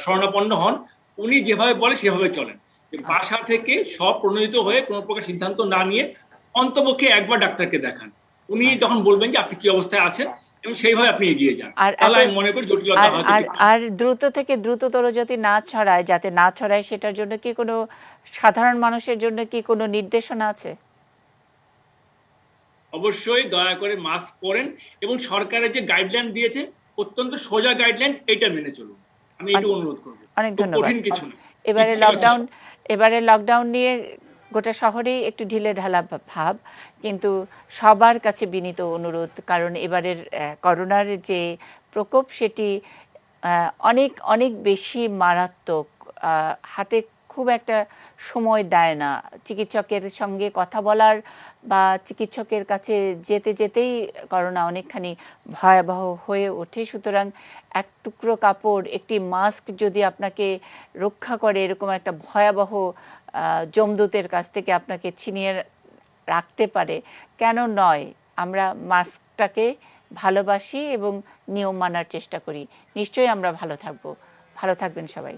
শরণাপন্ন হন। উনি যেভাবে বলে সেভাবে চলেন। বাসা থেকে সব প্রণোদিত হয়ে কোনো প্রকার সিদ্ধান্ত না নিয়ে অন্তপক্ষে একবার ডাক্তারকে দেখান। উনি যখন বলবেন যে আপনি কি অবস্থায় আছেন এবং সেইভাবে আপনি এগিয়ে যান, তাহলে আমি মনে করি জটিলতা হয়তো। আর দ্রুত থেকে দ্রুততর যদি না ছড়ায়, যাতে না ছড়ায় সেটার জন্য কি কোনো সাধারণ মানুষের জন্য কি কোনো নির্দেশনা আছে? অবশ্যই দয়া করে মাস্ক পরেন এবং সরকারের যে গাইডলাইন দিয়েছে অত্যন্ত সোজা গাইডলাইন, এটা মেনে চলুন। আমি একটু অনুরোধ করব। অনেক ধন্যবাদ। কঠিন কিছু না। এবারে লকডাউন নিয়ে গোটা শহরেই একটু ঢিলে ঢালা ভাব, কিন্তু সবার কাছে বিনীত অনুরোধ, কারণ এবারের করোনার যে প্রকোপ সেটি অনেক অনেক বেশি মারাত্মক। হাতে খুব একটা সময় দেয় না চিকিৎসকের সঙ্গে কথা বলার বা চিকিৎসকের কাছে যেতে যেতেই করোনা অনেকখানি ভয়াবহ হয়ে ওঠে। সুতরাং এক টুকরো কাপড়, একটি মাস্ক যদি আপনাকে রক্ষা করে এরকম একটা ভয়াবহ যমদূতের কাছ থেকে আপনাকে ছিনিয়ে রাখতে পারে, কেন নয় আমরা মাস্কটাকে ভালোবাসি এবং নিয়ম মানার চেষ্টা করি। নিশ্চয়ই আমরা ভালো থাকবো। ভালো থাকবেন সবাই।